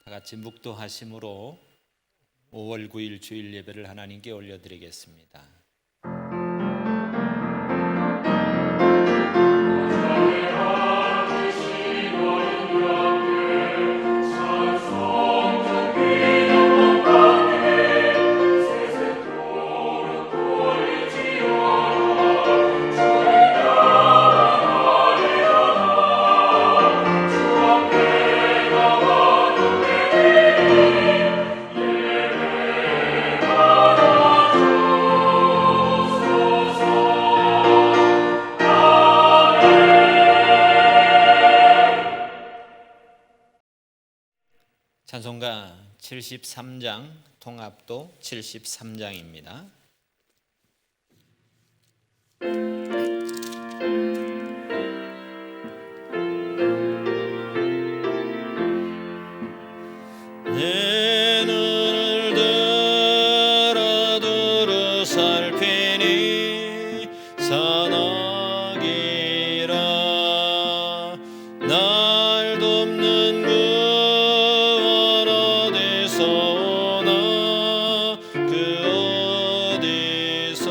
다 같이 묵도하심으로 5월 9일 주일 예배를 하나님께 올려드리겠습니다. 찬송가 73장, 통합도 73장입니다. 내 눈을 들어 두루 살피니 선악이라 날 돕는 구원 어디서 오나 그 어디서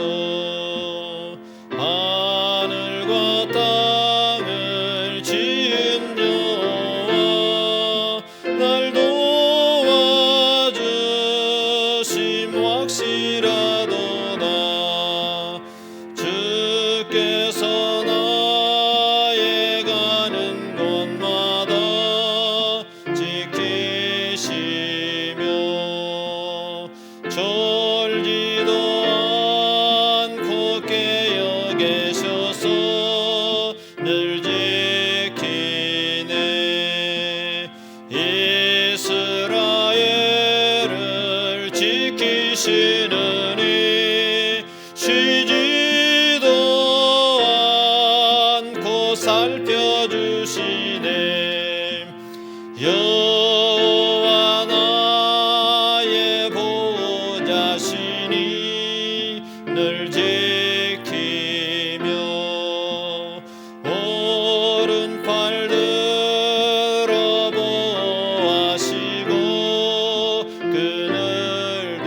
하늘과 땅을 지은 여호와 날 도와주심 확실하도다. 주께서 나의 가는 곳마다 지키시며 졸지도 않고 깨어 계셔서 늘 지키네. 이스라엘을 지키시느니 쉬지도 않고 살펴주시네. 여호와 나의 보호자시니 늘 지키며 오른팔 들어 보호하시고 그늘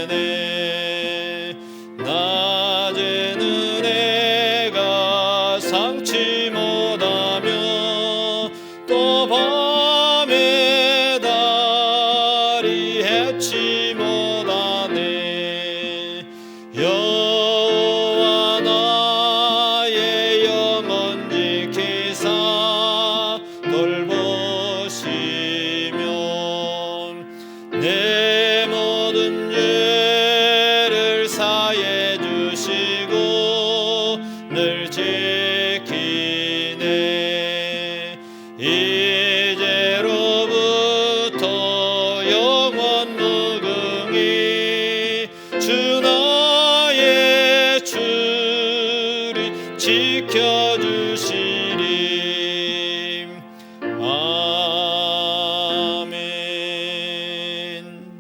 되네. 낮에는 해가 상치 못하며 또 밤에 달이 해치 못하네. 여호와 나의 영혼 지키사 돌보시며 내 모든 죄를 사해 주시고 늘 지키네. 이제로부터 영원 무궁히 주 나의 주리 지켜주시리. 아멘.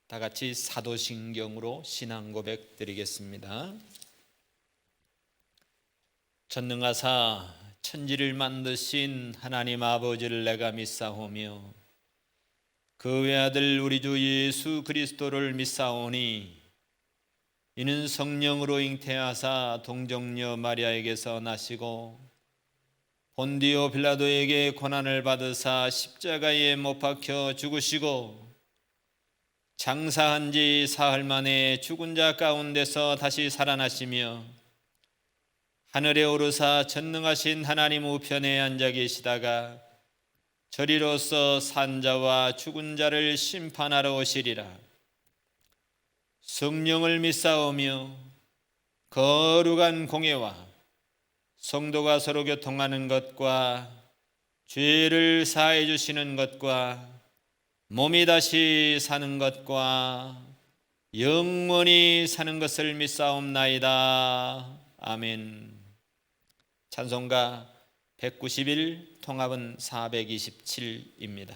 다 같이 사도신경으로 신앙 고백 드리겠습니다. 전능하사 천지를 만드신 하나님 아버지를 내가 믿사오며 그 외아들 우리 주 예수 그리스도를 믿사오니 이는 성령으로 잉태하사 동정녀 마리아에게서 나시고 본디오 빌라도에게 고난을 받으사 십자가에 못 박혀 죽으시고 장사한 지 사흘 만에 죽은 자 가운데서 다시 살아나시며 하늘에 오르사 전능하신 하나님 우편에 앉아 계시다가 저리로서 산자와 죽은 자를 심판하러 오시리라. 성령을 믿사오며 거룩한 공예와 성도가 서로 교통하는 것과 죄를 사해 주시는 것과 몸이 다시 사는 것과 영원히 사는 것을 믿사옵나이다. 아멘. 찬송가 191, 통합은 427입니다.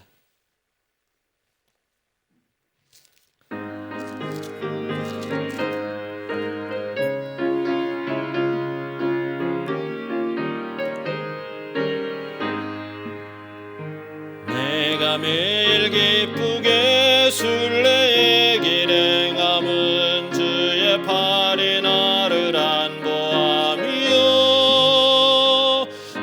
내가 매일 기쁘게 순례의 길 행함은 주의 팔이 나를 안보함이요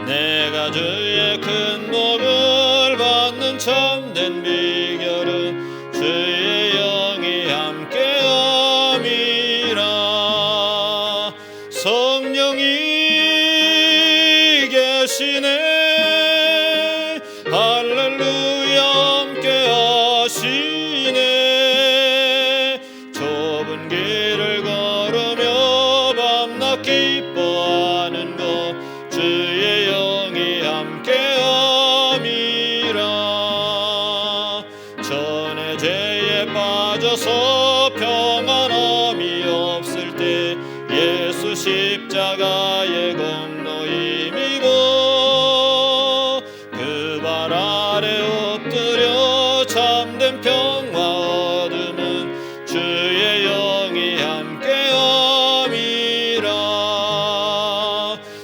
내가 주의 큰 복을 받는 참된 비결은 주의 영이 함께함이라 성령이 계시네 할렐루야 함께 하시네 좁은 길을 걸으며 밤낮 기뻐하는 것 주의 영이 함께함이라 전에 죄에 빠져서 평안함이 없을 때 예수 십자가의 공로임이고 발 아래 엎드려 참된 평화 얻음은 주의 영이 함께함이라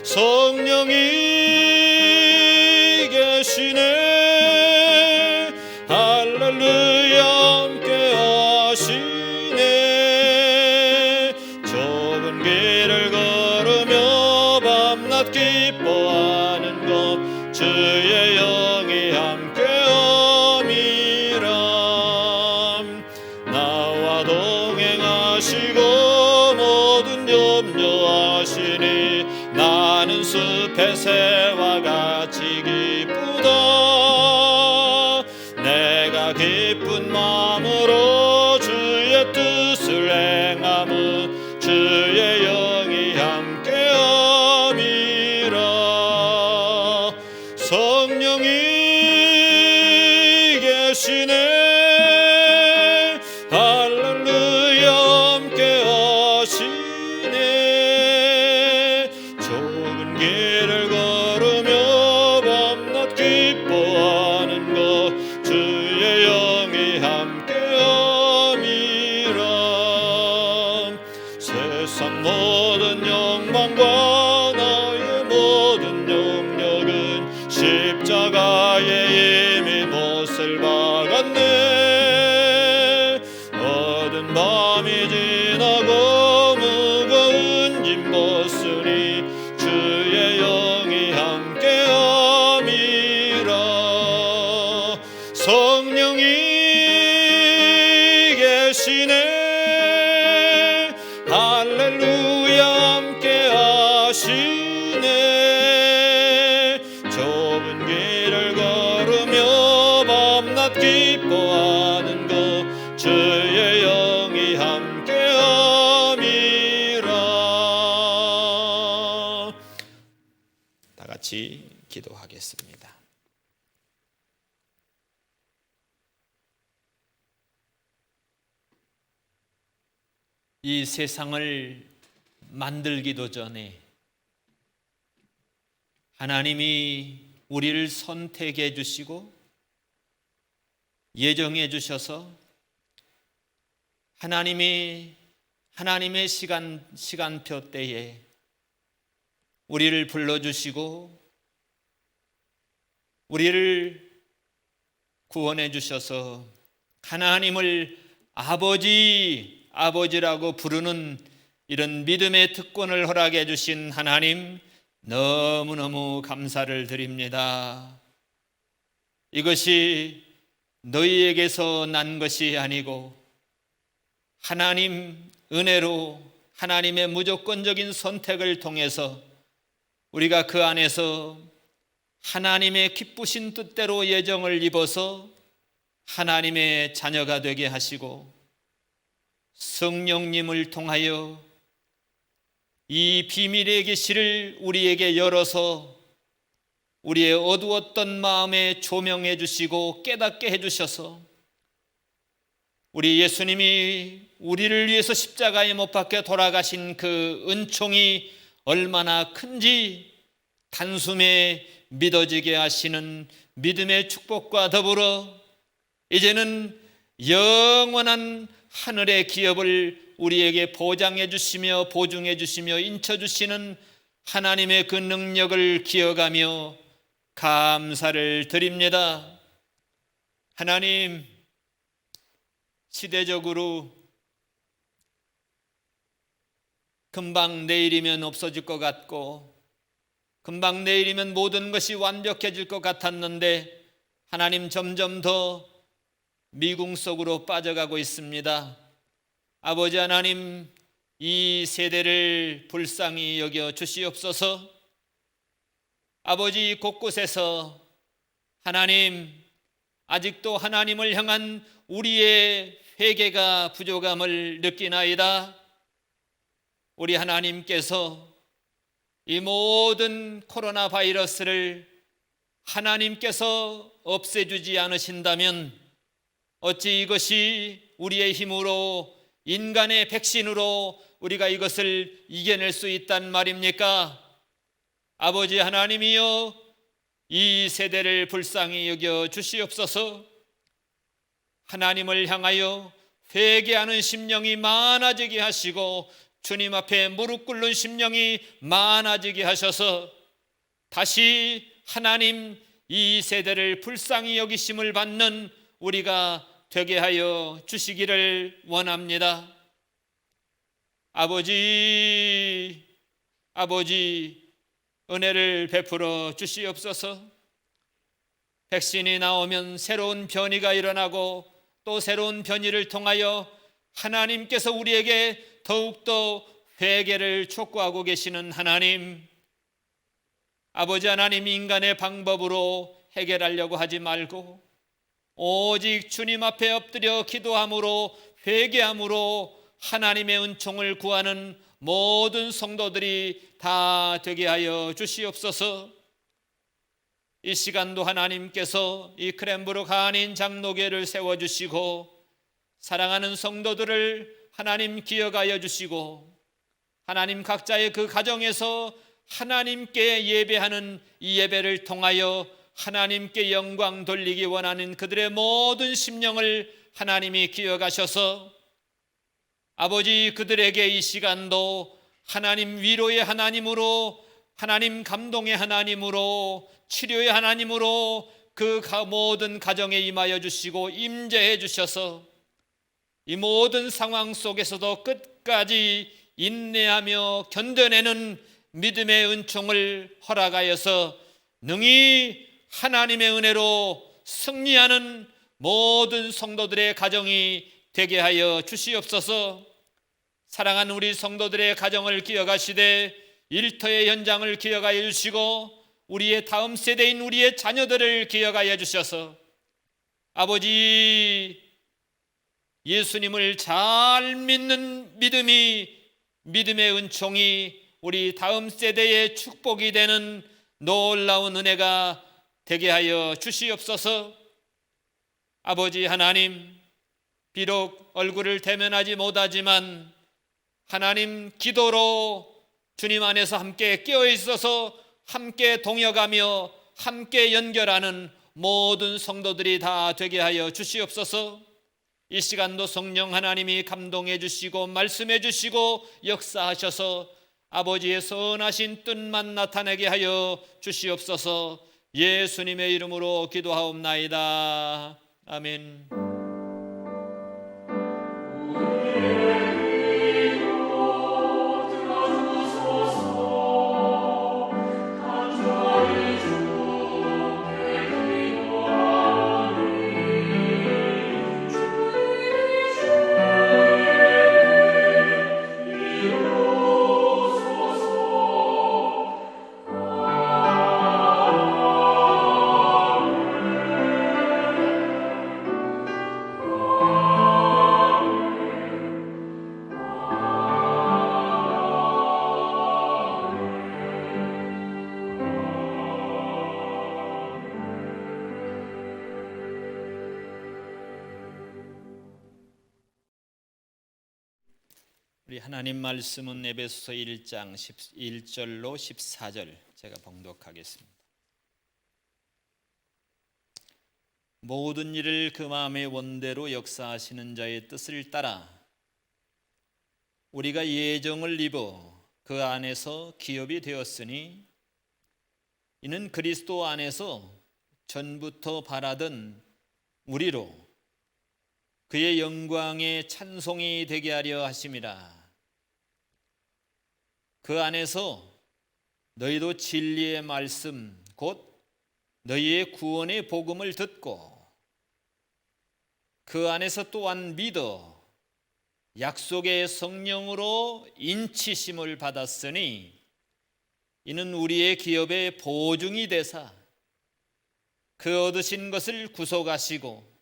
성령이 계시네 할렐루야 함께 하시네 좁은 길을 걸으며 밤낮 기뻐하는 것 주의 영이 함께함이라 나와 동행하시고 모든 염려하시니 나는 숲의 새와 같이 기쁘다 내가 기쁜 마음으로 주의 뜻을 행함은 주의 영이 함께함이라 성령이 계시네 할렐루야 함께 하시네 좁은 길을 걸으며 밤낮 기뻐하는 것 주의 영이 함께함이라 세상 모든 영광과 나의 모든 영역은 십자가에 이미 못을 박았네 어두운 밤이 지나고 무거운 짐 벗으니 주의 영이 함께함이라 성령이 계시네 할렐루야 함께 하시네 좁은 길을 걸으며 밤낮 기뻐하는 것 주의 영이 함께함이라 다 같이 기도하겠습니다. 이 세상을 만들기도 전에 하나님이 우리를 선택해 주시고 예정해 주셔서 하나님의 시간표 때에 우리를 불러주시고 우리를 구원해 주셔서 하나님을 아버지라고 부르는 이런 믿음의 특권을 허락해 주신 하나님 너무너무 감사를 드립니다. 이것이 너희에게서 난 것이 아니고 하나님 은혜로 하나님의 무조건적인 선택을 통해서 우리가 그 안에서 하나님의 기쁘신 뜻대로 예정을 입어서 하나님의 자녀가 되게 하시고 성령님을 통하여 이 비밀의 계시를 우리에게 열어서 우리의 어두웠던 마음에 조명해 주시고 깨닫게 해 주셔서 우리 예수님이 우리를 위해서 십자가에 못 박혀 돌아가신 그 은총이 얼마나 큰지 단숨에 믿어지게 하시는 믿음의 축복과 더불어 이제는 영원한 하늘의 기업을 우리에게 보장해 주시며 보증해 주시며 인쳐 주시는 하나님의 그 능력을 기억하며 감사를 드립니다. 하나님, 시대적으로 금방 내일이면 없어질 것 같고 금방 내일이면 모든 것이 완벽해질 것 같았는데 하나님, 점점 더 미궁 속으로 빠져가고 있습니다. 아버지 하나님, 이 세대를 불쌍히 여겨 주시옵소서. 아버지, 곳곳에서 하나님, 아직도 하나님을 향한 우리의 회개가 부족함을 느끼나이다. 우리 하나님께서 이 모든 코로나 바이러스를 하나님께서 없애주지 않으신다면 어찌 이것이 우리의 힘으로, 인간의 백신으로 우리가 이것을 이겨낼 수 있단 말입니까? 아버지 하나님이여, 이 세대를 불쌍히 여겨 주시옵소서. 하나님을 향하여 회개하는 심령이 많아지게 하시고 주님 앞에 무릎 꿇는 심령이 많아지게 하셔서 다시 하나님, 이 세대를 불쌍히 여기심을 받는 우리가 되게 하여 주시기를 원합니다. 아버지, 은혜를 베풀어 주시옵소서. 백신이 나오면 새로운 변이가 일어나고 또 새로운 변이를 통하여 하나님께서 우리에게 더욱더 회개를 촉구하고 계시는 하나님, 아버지 하나님, 인간의 방법으로 해결하려고 하지 말고 오직 주님 앞에 엎드려 기도함으로, 회개함으로 하나님의 은총을 구하는 모든 성도들이 다 되게 하여 주시옵소서. 이 시간도 하나님께서 이 크랜브룩 한인 장로교회를 세워주시고 사랑하는 성도들을 하나님 기억하여 주시고 하나님, 각자의 그 가정에서 하나님께 예배하는 이 예배를 통하여 하나님께 영광 돌리기 원하는 그들의 모든 심령을 하나님이 기억하셔서 아버지, 그들에게 이 시간도 하나님 위로의 하나님으로, 하나님 감동의 하나님으로, 치료의 하나님으로 그 모든 가정에 임하여 주시고 임재해 주셔서 이 모든 상황 속에서도 끝까지 인내하며 견뎌내는 믿음의 은총을 허락하여서 능히 하나님의 은혜로 승리하는 모든 성도들의 가정이 되게 하여 주시옵소서. 사랑하는 우리 성도들의 가정을 기억하시되 일터의 현장을 기억하여 주시고 우리의 다음 세대인 우리의 자녀들을 기억하여 주셔서 아버지, 예수님을 잘 믿는 믿음의 은총이 우리 다음 세대의 축복이 되는 놀라운 은혜가 되게 하여 주시옵소서. 아버지 하나님, 비록 얼굴을 대면하지 못하지만 하나님, 기도로 주님 안에서 함께 깨어 있어서 함께 동역하며 함께 연결하는 모든 성도들이 다 되게 하여 주시옵소서. 이 시간도 성령 하나님이 감동해 주시고 말씀해 주시고 역사하셔서 아버지의 선하신 뜻만 나타내게 하여 주시옵소서. 예수님의 이름으로 기도하옵나이다. 아멘. 우리 하나님 말씀은 에베소서 1장 1절로 14절 제가 봉독하겠습니다. 모든 일을 그 마음의 원대로 역사하시는 자의 뜻을 따라 우리가 예정을 입어 그 안에서 기업이 되었으니 이는 그리스도 안에서 전부터 바라던 우리로 그의 영광의 찬송이 되게 하려 하심이라. 그 안에서 너희도 진리의 말씀 곧 너희의 구원의 복음을 듣고 그 안에서 또한 믿어 약속의 성령으로 인치심을 받았으니 이는 우리의 기업의 보증이 되사 그 얻으신 것을 구속하시고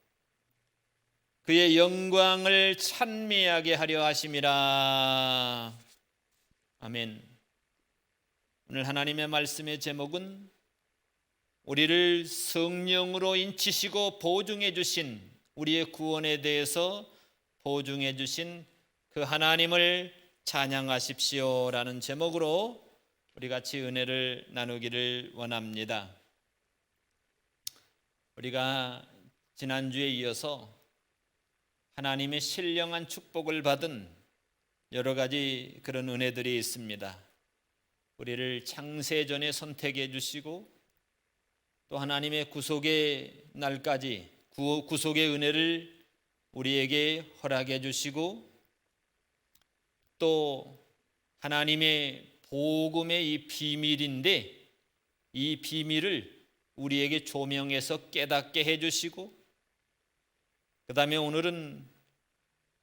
그의 영광을 찬미하게 하려 하심이라. 아멘. 오늘 하나님의 말씀의 제목은 우리를 성령으로 인치시고 보증해 주신 우리의 구원에 대해서 보증해 주신 그 하나님을 찬양하십시오라는 제목으로 우리 같이 은혜를 나누기를 원합니다. 우리가 지난주에 이어서 하나님의 신령한 축복을 받은 여러 가지 그런 은혜들이 있습니다. 우리를 창세전에 선택해 주시고 또 하나님의 구속의 날까지 구속의 은혜를 우리에게 허락해 주시고 또 하나님의 복음의 이 비밀인데 이 비밀을 우리에게 조명해서 깨닫게 해 주시고 그 다음에 오늘은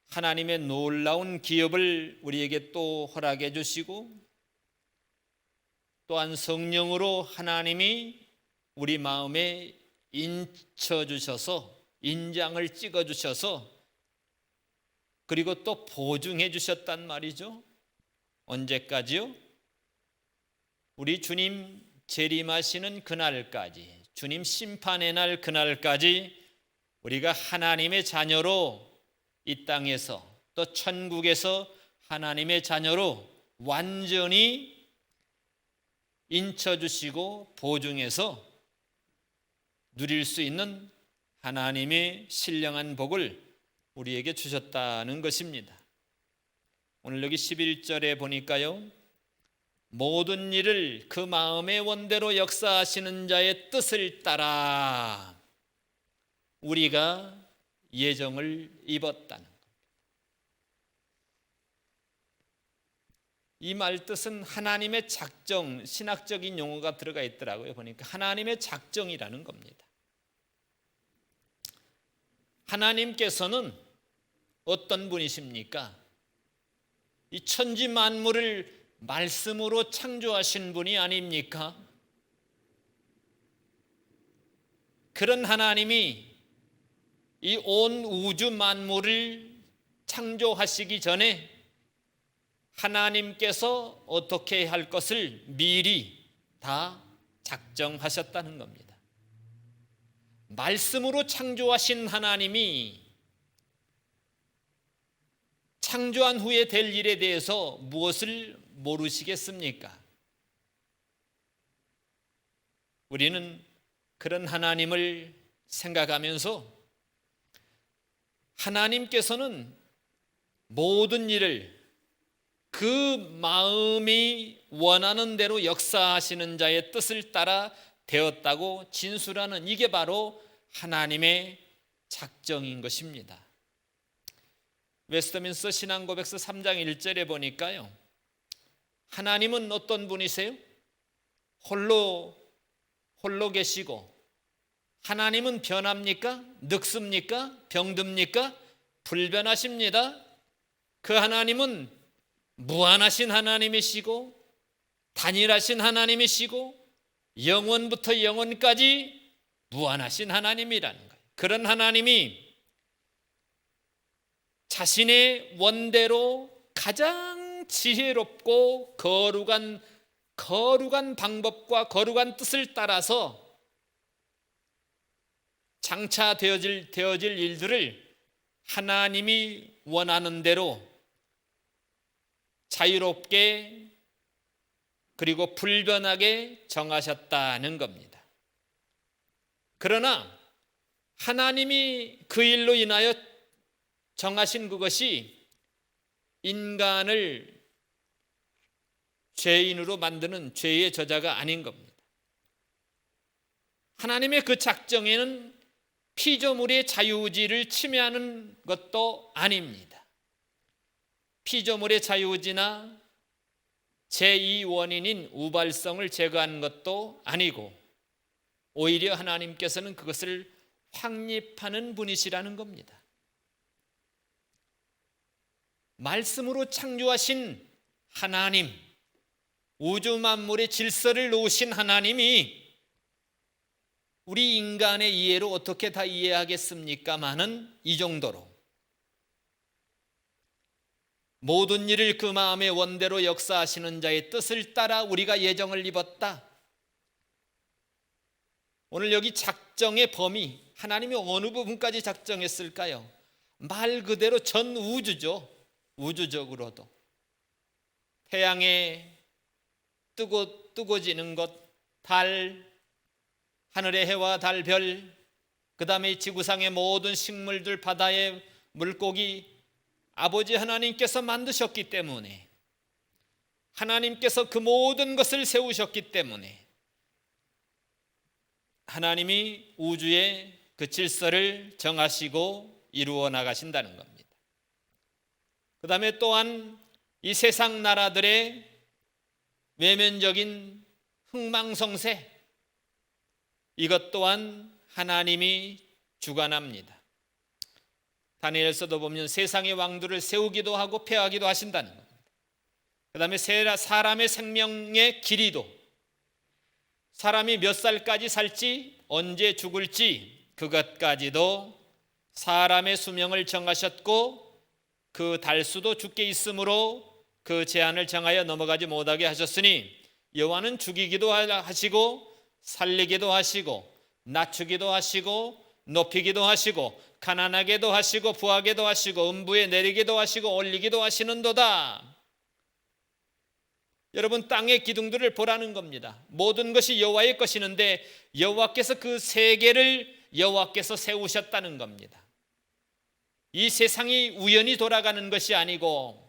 하나님의 놀라운 기업을 우리에게 또 허락해 주시고 또한 성령으로 하나님이 우리 마음에 인쳐 주셔서 인장을 찍어 주셔서 그리고 또 보증해 주셨단 말이죠. 언제까지요? 우리 주님 재림하시는 그날까지, 주님 심판의 날 그날까지 우리가 하나님의 자녀로 이 땅에서 또 천국에서 하나님의 자녀로 완전히 인쳐주시고 보증해서 누릴 수 있는 하나님의 신령한 복을 우리에게 주셨다는 것입니다. 오늘 여기 11절에 보니까요, 모든 일을 그 마음의 원대로 역사하시는 자의 뜻을 따라 우리가 예정을 입었다는 것. 이 말 뜻은 하나님의 작정, 신학적인 용어가 들어가 있더라고요. 보니까 하나님의 작정이라는 겁니다. 하나님께서는 어떤 분이십니까? 이 천지 만물을 말씀으로 창조하신 분이 아닙니까? 그런 하나님이 이 온 우주 만물을 창조하시기 전에 하나님께서 어떻게 할 것을 미리 다 작정하셨다는 겁니다. 말씀으로 창조하신 하나님이 창조한 후에 될 일에 대해서 무엇을 모르시겠습니까? 우리는 그런 하나님을 생각하면서 하나님께서는 모든 일을 그 마음이 원하는 대로 역사하시는 자의 뜻을 따라 되었다고 진술하는 이게 바로 하나님의 작정인 것입니다. 웨스트민스터 신앙고백서 3장 1절에 보니까요, 하나님은 어떤 분이세요? 홀로 계시고 하나님은 변합니까? 늙습니까? 병듭니까? 불변하십니다. 그 하나님은 무한하신 하나님이시고 단일하신 하나님이시고 영원부터 영원까지 무한하신 하나님이라는 거예요. 그런 하나님이 자신의 원대로 가장 지혜롭고 거룩한 방법과 뜻을 따라서 장차 되어질 일들을 하나님이 원하는 대로 자유롭게 그리고 불변하게 정하셨다는 겁니다. 그러나 하나님이 그 일로 인하여 정하신 그것이 인간을 죄인으로 만드는 죄의 저자가 아닌 겁니다. 하나님의 그 작정에는 피조물의 자유의지를 침해하는 것도 아닙니다. 피조물의 자유의지나 제2 원인인 우발성을 제거하는 것도 아니고 오히려 하나님께서는 그것을 확립하는 분이시라는 겁니다. 말씀으로 창조하신 하나님, 우주 만물의 질서를 놓으신 하나님이 우리 인간의 이해로 어떻게 다 이해하겠습니까마는 이 정도로 모든 일을 그 마음의 원대로 역사하시는 자의 뜻을 따라 우리가 예정을 입었다. 오늘 여기 작정의 범위, 하나님이 어느 부분까지 작정했을까요? 말 그대로 전 우주죠. 우주적으로도 태양에 뜨거지는 것, 달, 하늘의 해와 달, 별, 그 다음에 지구상의 모든 식물들, 바다의 물고기, 아버지 하나님께서 만드셨기 때문에, 하나님께서 그 모든 것을 세우셨기 때문에 하나님이 우주의 그 질서를 정하시고 이루어 나가신다는 겁니다. 그 다음에 또한 이 세상 나라들의 외면적인 흥망성쇠, 이것 또한 하나님이 주관합니다. 다니엘서도 보면 세상의 왕들을 세우기도 하고 폐하기도 하신다는 겁니다. 그 다음에 사람의 생명의 길이도, 사람이 몇 살까지 살지, 언제 죽을지 그것까지도 사람의 수명을 정하셨고 그 달수도 주께 있으므로 그 제한을 정하여 넘어가지 못하게 하셨으니 여호와는 죽이기도 하시고 살리기도 하시고 낮추기도 하시고 높이기도 하시고 가난하게도 하시고 부하게도 하시고 음부에 내리기도 하시고 올리기도 하시는도다. 여러분, 땅의 기둥들을 보라는 겁니다. 모든 것이 여호와의 것이는데 여호와께서 그 세계를 여호와께서 세우셨다는 겁니다. 이 세상이 우연히 돌아가는 것이 아니고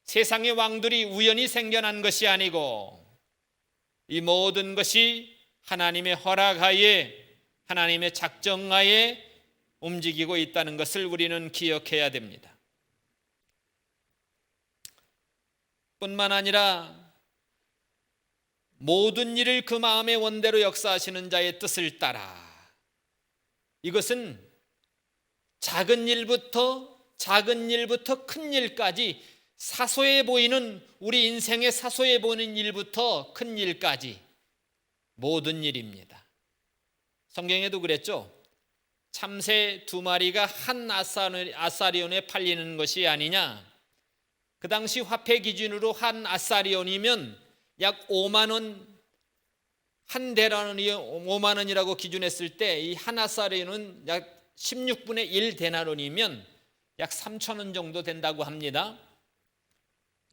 세상의 왕들이 우연히 생겨난 것이 아니고 이 모든 것이 하나님의 허락하에, 하나님의 작정하에 움직이고 있다는 것을 우리는 기억해야 됩니다. 뿐만 아니라 모든 일을 그 마음의 원대로 역사하시는 자의 뜻을 따라, 이것은 작은 일부터 큰 일까지 사소해 보이는, 우리 인생의 사소해 보이는 일부터 큰 일까지 모든 일입니다. 성경에도 그랬죠. 참새 2마리가 한 아사리온에 팔리는 것이 아니냐. 그 당시 화폐 기준으로 한 아사리온이면 약 5만 원, 한 데나론이 5만 원이라고 기준했을 때 이 한 아사리온은 약 16분의 1 데나론이면 약 3천 원 정도 된다고 합니다.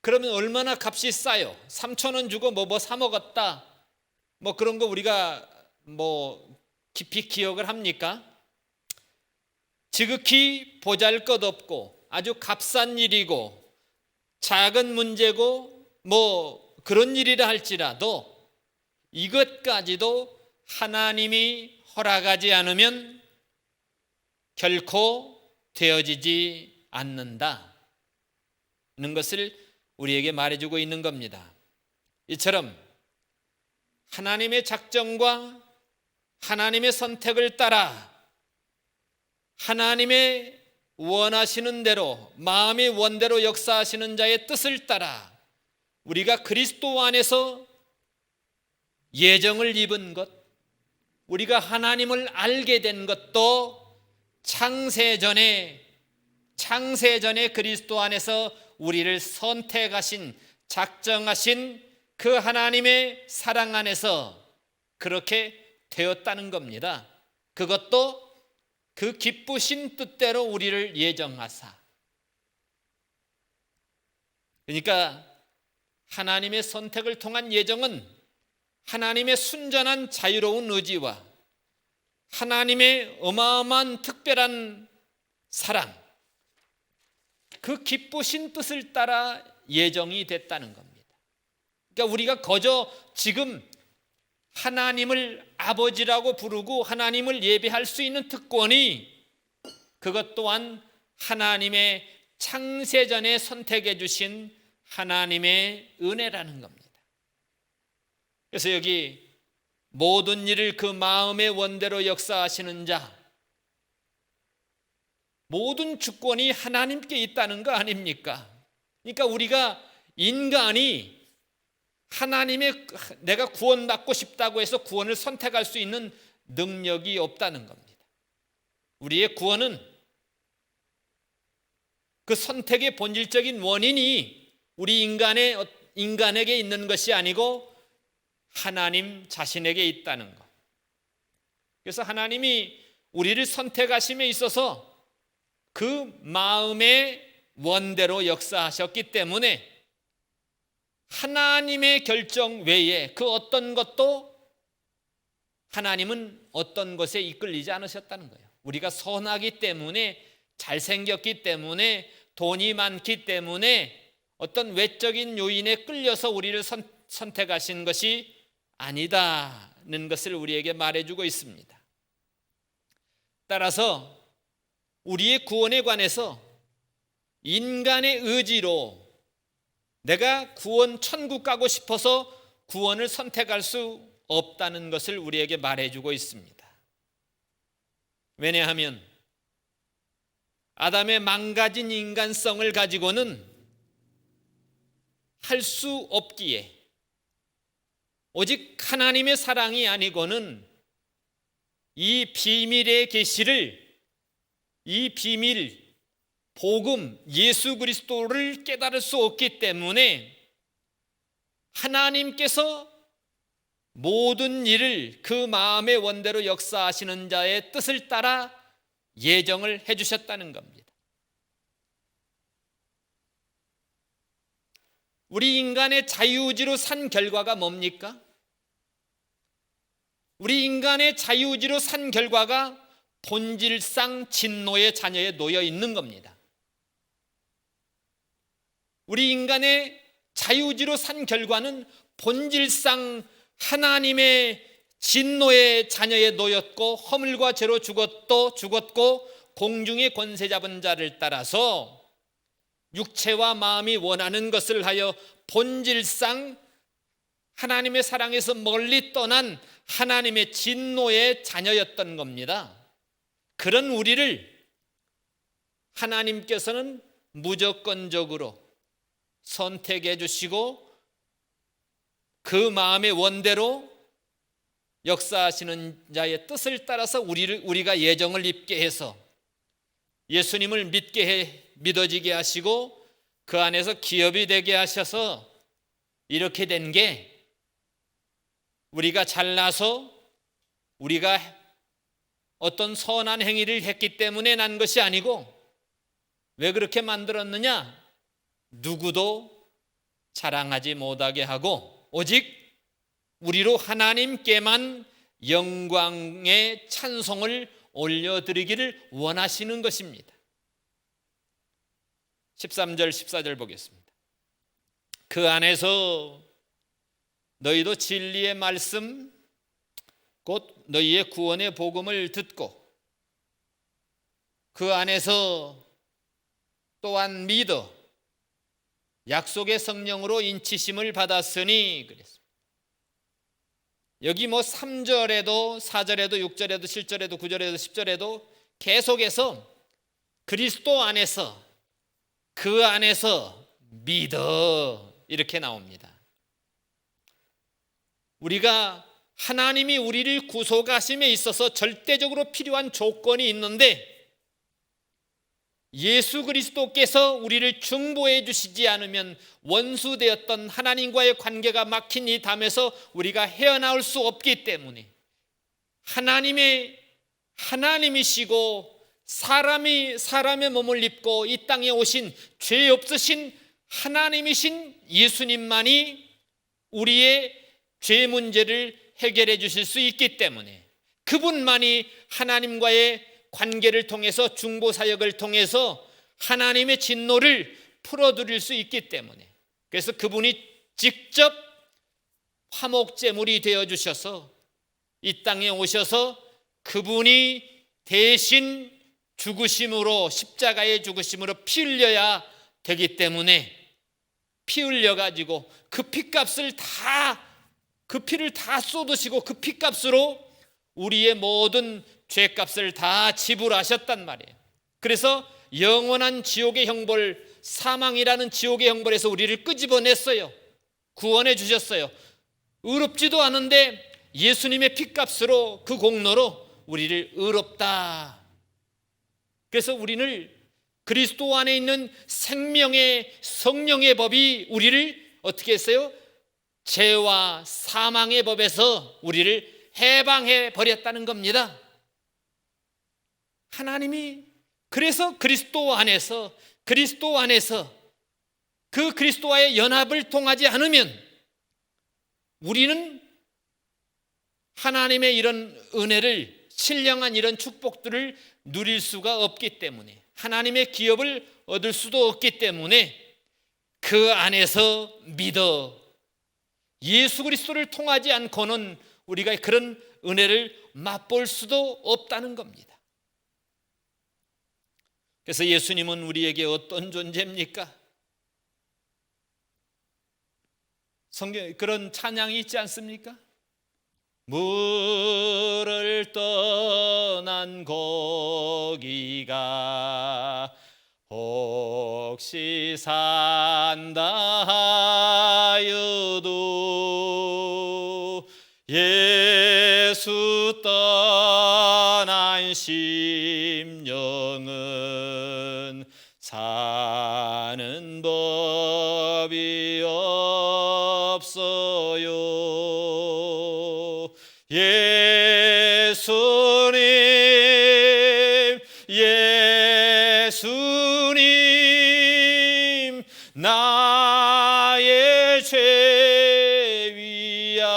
그러면 얼마나 값이 싸요? 3천 원 주고 뭐 사 먹었다, 뭐 그런 거 우리가 뭐 깊이 기억을 합니까? 지극히 보잘것없고 아주 값싼 일이고 작은 문제고 뭐 그런 일이라 할지라도 이것까지도 하나님이 허락하지 않으면 결코 되어지지 않는다 는 것을 우리에게 말해주고 있는 겁니다. 이처럼 하나님의 작정과 하나님의 선택을 따라 하나님의 원하시는 대로, 마음의 원대로 역사하시는 자의 뜻을 따라 우리가 그리스도 안에서 예정을 입은 것, 우리가 하나님을 알게 된 것도 창세전에 그리스도 안에서 우리를 선택하신, 작정하신 그 하나님의 사랑 안에서 그렇게 되었다는 겁니다. 그것도 그 기쁘신 뜻대로 우리를 예정하사. 그러니까 하나님의 선택을 통한 예정은 하나님의 순전한 자유로운 의지와 하나님의 어마어마한 특별한 사랑, 그 기쁘신 뜻을 따라 예정이 됐다는 겁니다. 그러니까 우리가 거저 지금 하나님을 아버지라고 부르고 하나님을 예배할 수 있는 특권이, 그것 또한 하나님의 창세전에 선택해 주신 하나님의 은혜라는 겁니다. 그래서 여기 모든 일을 그 마음의 원대로 역사하시는 자, 모든 주권이 하나님께 있다는 거 아닙니까? 그러니까 우리가 인간이 하나님의, 내가 구원받고 싶다고 해서 구원을 선택할 수 있는 능력이 없다는 겁니다. 우리의 구원은, 그 선택의 본질적인 원인이 우리 인간에게 있는 것이 아니고 하나님 자신에게 있다는 것. 그래서 하나님이 우리를 선택하심에 있어서 그 마음의 원대로 역사하셨기 때문에 하나님의 결정 외에 그 어떤 것도 하나님은 어떤 것에 이끌리지 않으셨다는 거예요. 우리가 선하기 때문에, 잘생겼기 때문에, 돈이 많기 때문에 어떤 외적인 요인에 끌려서 우리를 선택하신 것이 아니다는 것을 우리에게 말해주고 있습니다. 따라서 우리의 구원에 관해서 인간의 의지로 내가 구원 천국 가고 싶어서 구원을 선택할 수 없다는 것을 우리에게 말해주고 있습니다. 왜냐하면 아담의 망가진 인간성을 가지고는 할 수 없기에, 오직 하나님의 사랑이 아니고는 이 비밀의 계시를, 이 비밀, 복음, 예수 그리스도를 깨달을 수 없기 때문에 하나님께서 모든 일을 그 마음의 원대로 역사하시는 자의 뜻을 따라 예정을 해주셨다는 겁니다. 우리 인간의 자유의지로 산 결과가 뭡니까? 우리 인간의 자유의지로 산 결과가 본질상 진노의 자녀에 놓여 있는 겁니다. 우리 인간의 자유의지로 산 결과는 본질상 하나님의 진노의 자녀에 놓였고, 허물과 죄로 죽었고 공중의 권세 잡은 자를 따라서 육체와 마음이 원하는 것을 하여 본질상 하나님의 사랑에서 멀리 떠난 하나님의 진노의 자녀였던 겁니다. 그런 우리를 하나님께서는 무조건적으로 선택해 주시고 그 마음의 원대로 역사하시는 자의 뜻을 따라서 우리가 예정을 입게 해서 예수님을 믿어지게 하시고 그 안에서 기업이 되게 하셔서 이렇게 된 게, 우리가 잘나서 우리가 어떤 선한 행위를 했기 때문에 난 것이 아니고, 왜 그렇게 만들었느냐? 누구도 자랑하지 못하게 하고 오직 우리로 하나님께만 영광의 찬송을 올려드리기를 원하시는 것입니다. 13절 14절 보겠습니다. 그 안에서 너희도 진리의 말씀 곧 너희의 구원의 복음을 듣고 그 안에서 또한 믿어 약속의 성령으로 인치심을 받았으니 그랬습니다. 여기 3절에도 4절에도 6절에도 7절에도 9절에도 10절에도 계속해서 그리스도 안에서, 그 안에서 믿어 이렇게 나옵니다. 우리가 하나님이 우리를 구속하심에 있어서 절대적으로 필요한 조건이 있는데 예수 그리스도께서 우리를 중보해 주시지 않으면 원수되었던 하나님과의 관계가 막힌 이 담에서 우리가 헤어나올 수 없기 때문에 하나님이시고 사람의 몸을 입고 이 땅에 오신 죄 없으신 하나님이신 예수님만이 우리의 죄 문제를 해결해 주실 수 있기 때문에, 그분만이 하나님과의 관계를 통해서, 중보 사역을 통해서 하나님의 진노를 풀어드릴 수 있기 때문에, 그래서 그분이 직접 화목제물이 되어 주셔서 이 땅에 오셔서 그분이 대신 죽으심으로, 십자가의 죽으심으로 피 흘려야 되기 때문에 피 흘려 가지고 그 피값을 그 피를 다 쏟으시고 그 피값으로 우리의 모든 죄값을 다 지불하셨단 말이에요. 그래서 영원한 지옥의 형벌, 사망이라는 지옥의 형벌에서 우리를 끄집어냈어요. 구원해 주셨어요. 의롭지도 않은데 예수님의 피값으로, 그 공로로 우리를 의롭다. 그래서 우리를 그리스도 안에 있는 생명의 성령의 법이 우리를 어떻게 했어요? 죄와 사망의 법에서 우리를 해방해 버렸다는 겁니다. 하나님이 그래서 그리스도 안에서 그 그리스도와의 연합을 통하지 않으면 우리는 하나님의 이런 은혜를, 신령한 이런 축복들을 누릴 수가 없기 때문에, 하나님의 기업을 얻을 수도 없기 때문에 그 안에서 믿어 예수 그리스도를 통하지 않고는 우리가 그런 은혜를 맛볼 수도 없다는 겁니다. 그래서 예수님은 우리에게 어떤 존재입니까? 성경 그런 찬양이 있지 않습니까? 물을 떠난 고기가 혹시 산다 하여도 예수 떠난 심령은 사는 법이 없어요. 예수님 나의 죄 위하여.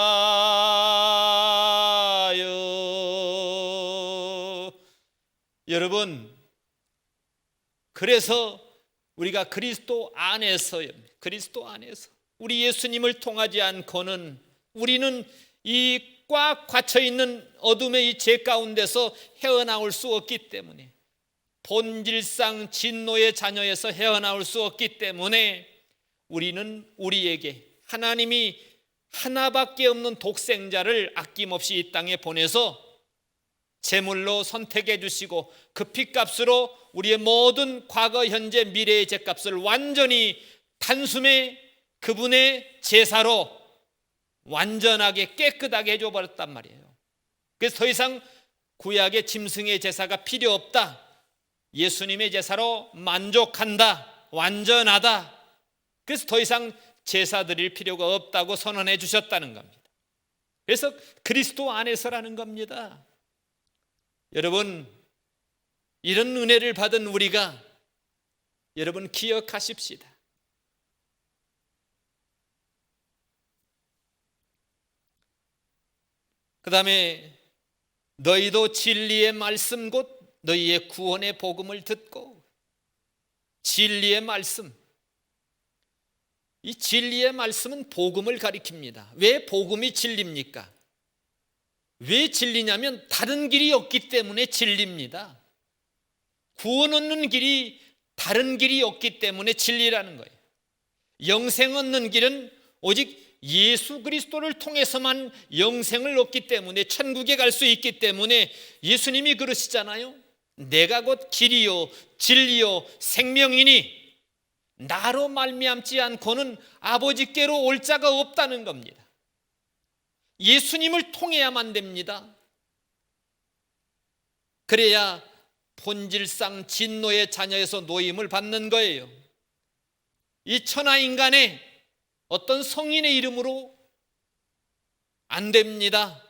여러분, 그래서 우리가 그리스도 안에서요, 그리스도 안에서 우리 예수님을 통하지 않고는 우리는 이 꽉 갇혀있는 어둠의 이 죄 가운데서 헤어나올 수 없기 때문에, 본질상 진노의 자녀에서 헤어나올 수 없기 때문에 우리는 우리에게 하나님이 하나밖에 없는 독생자를 아낌없이 이 땅에 보내서 제물로 선택해 주시고 그 핏값으로 우리의 모든 과거, 현재, 미래의 죄값을 완전히 단숨에 그분의 제사로 완전하게 깨끗하게 해줘 버렸단 말이에요. 그래서 더 이상 구약의 짐승의 제사가 필요 없다, 예수님의 제사로 만족한다, 완전하다. 그래서 더 이상 제사 드릴 필요가 없다고 선언해 주셨다는 겁니다. 그래서 그리스도 안에서라는 겁니다. 여러분, 이런 은혜를 받은 우리가, 여러분 기억하십시다. 그 다음에 너희도 진리의 말씀 곧 너희의 구원의 복음을 듣고. 진리의 말씀, 이 진리의 말씀은 복음을 가리킵니다. 왜 복음이 진리입니까? 왜 진리냐면 다른 길이 없기 때문에 진리입니다. 구원 얻는 길이 다른 길이 없기 때문에 진리라는 거예요. 영생 얻는 길은 오직 예수 그리스도를 통해서만 영생을 얻기 때문에, 천국에 갈 수 있기 때문에 예수님이 그러시잖아요. 내가 곧 길이요 진리요 생명이니 나로 말미암지 않고는 아버지께로 올 자가 없다는 겁니다. 예수님을 통해야만 됩니다. 그래야 본질상 진노의 자녀에서 노임을 받는 거예요. 이 천하인간의 어떤 성인의 이름으로 안 됩니다.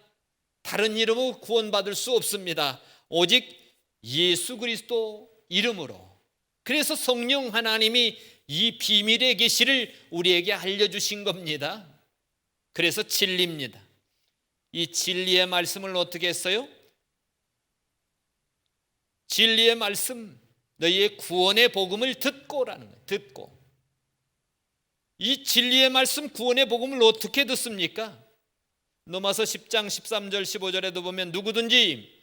다른 이름으로 구원받을 수 없습니다. 오직 예수 그리스도 이름으로. 그래서 성령 하나님이 이 비밀의 계시를 우리에게 알려주신 겁니다. 그래서 진리입니다. 이 진리의 말씀을 어떻게 했어요? 진리의 말씀, 너희의 구원의 복음을 듣고라는 거예요. 듣고. 이 진리의 말씀, 구원의 복음을 어떻게 듣습니까? 로마서 10장 13절 15절에도 보면 누구든지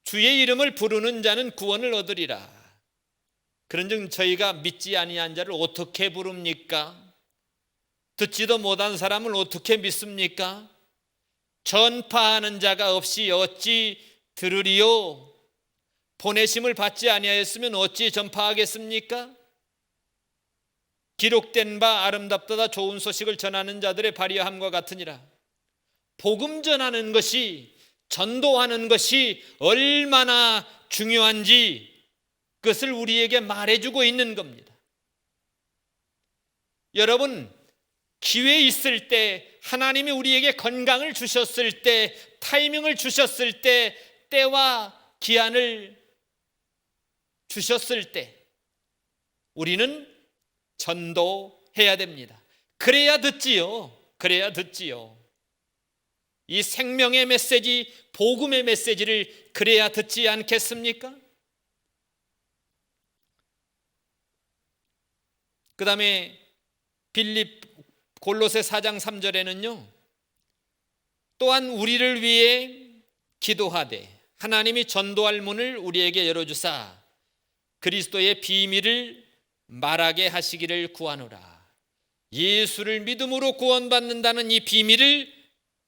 주의 이름을 부르는 자는 구원을 얻으리라. 그런즉 저희가 믿지 아니한 자를 어떻게 부릅니까? 듣지도 못한 사람을 어떻게 믿습니까? 전파하는 자가 없이 어찌 들으리요? 보내심을 받지 아니하였으면 어찌 전파하겠습니까? 기록된 바 아름답도다 좋은 소식을 전하는 자들의 발휘함과 같으니라. 복음 전하는 것이, 전도하는 것이 얼마나 중요한지 그것을 우리에게 말해주고 있는 겁니다. 여러분, 기회 있을 때, 하나님이 우리에게 건강을 주셨을 때, 타이밍을 주셨을 때, 때와 기한을 주셨을 때 우리는 전도해야 됩니다. 그래야 듣지요. 그래야 듣지요. 이 생명의 메시지, 복음의 메시지를 그래야 듣지 않겠습니까? 그 다음에 골로새 4장 3절에는요, 또한 우리를 위해 기도하되 하나님이 전도할 문을 우리에게 열어주사 그리스도의 비밀을 말하게 하시기를 구하노라. 예수를 믿음으로 구원받는다는 이 비밀을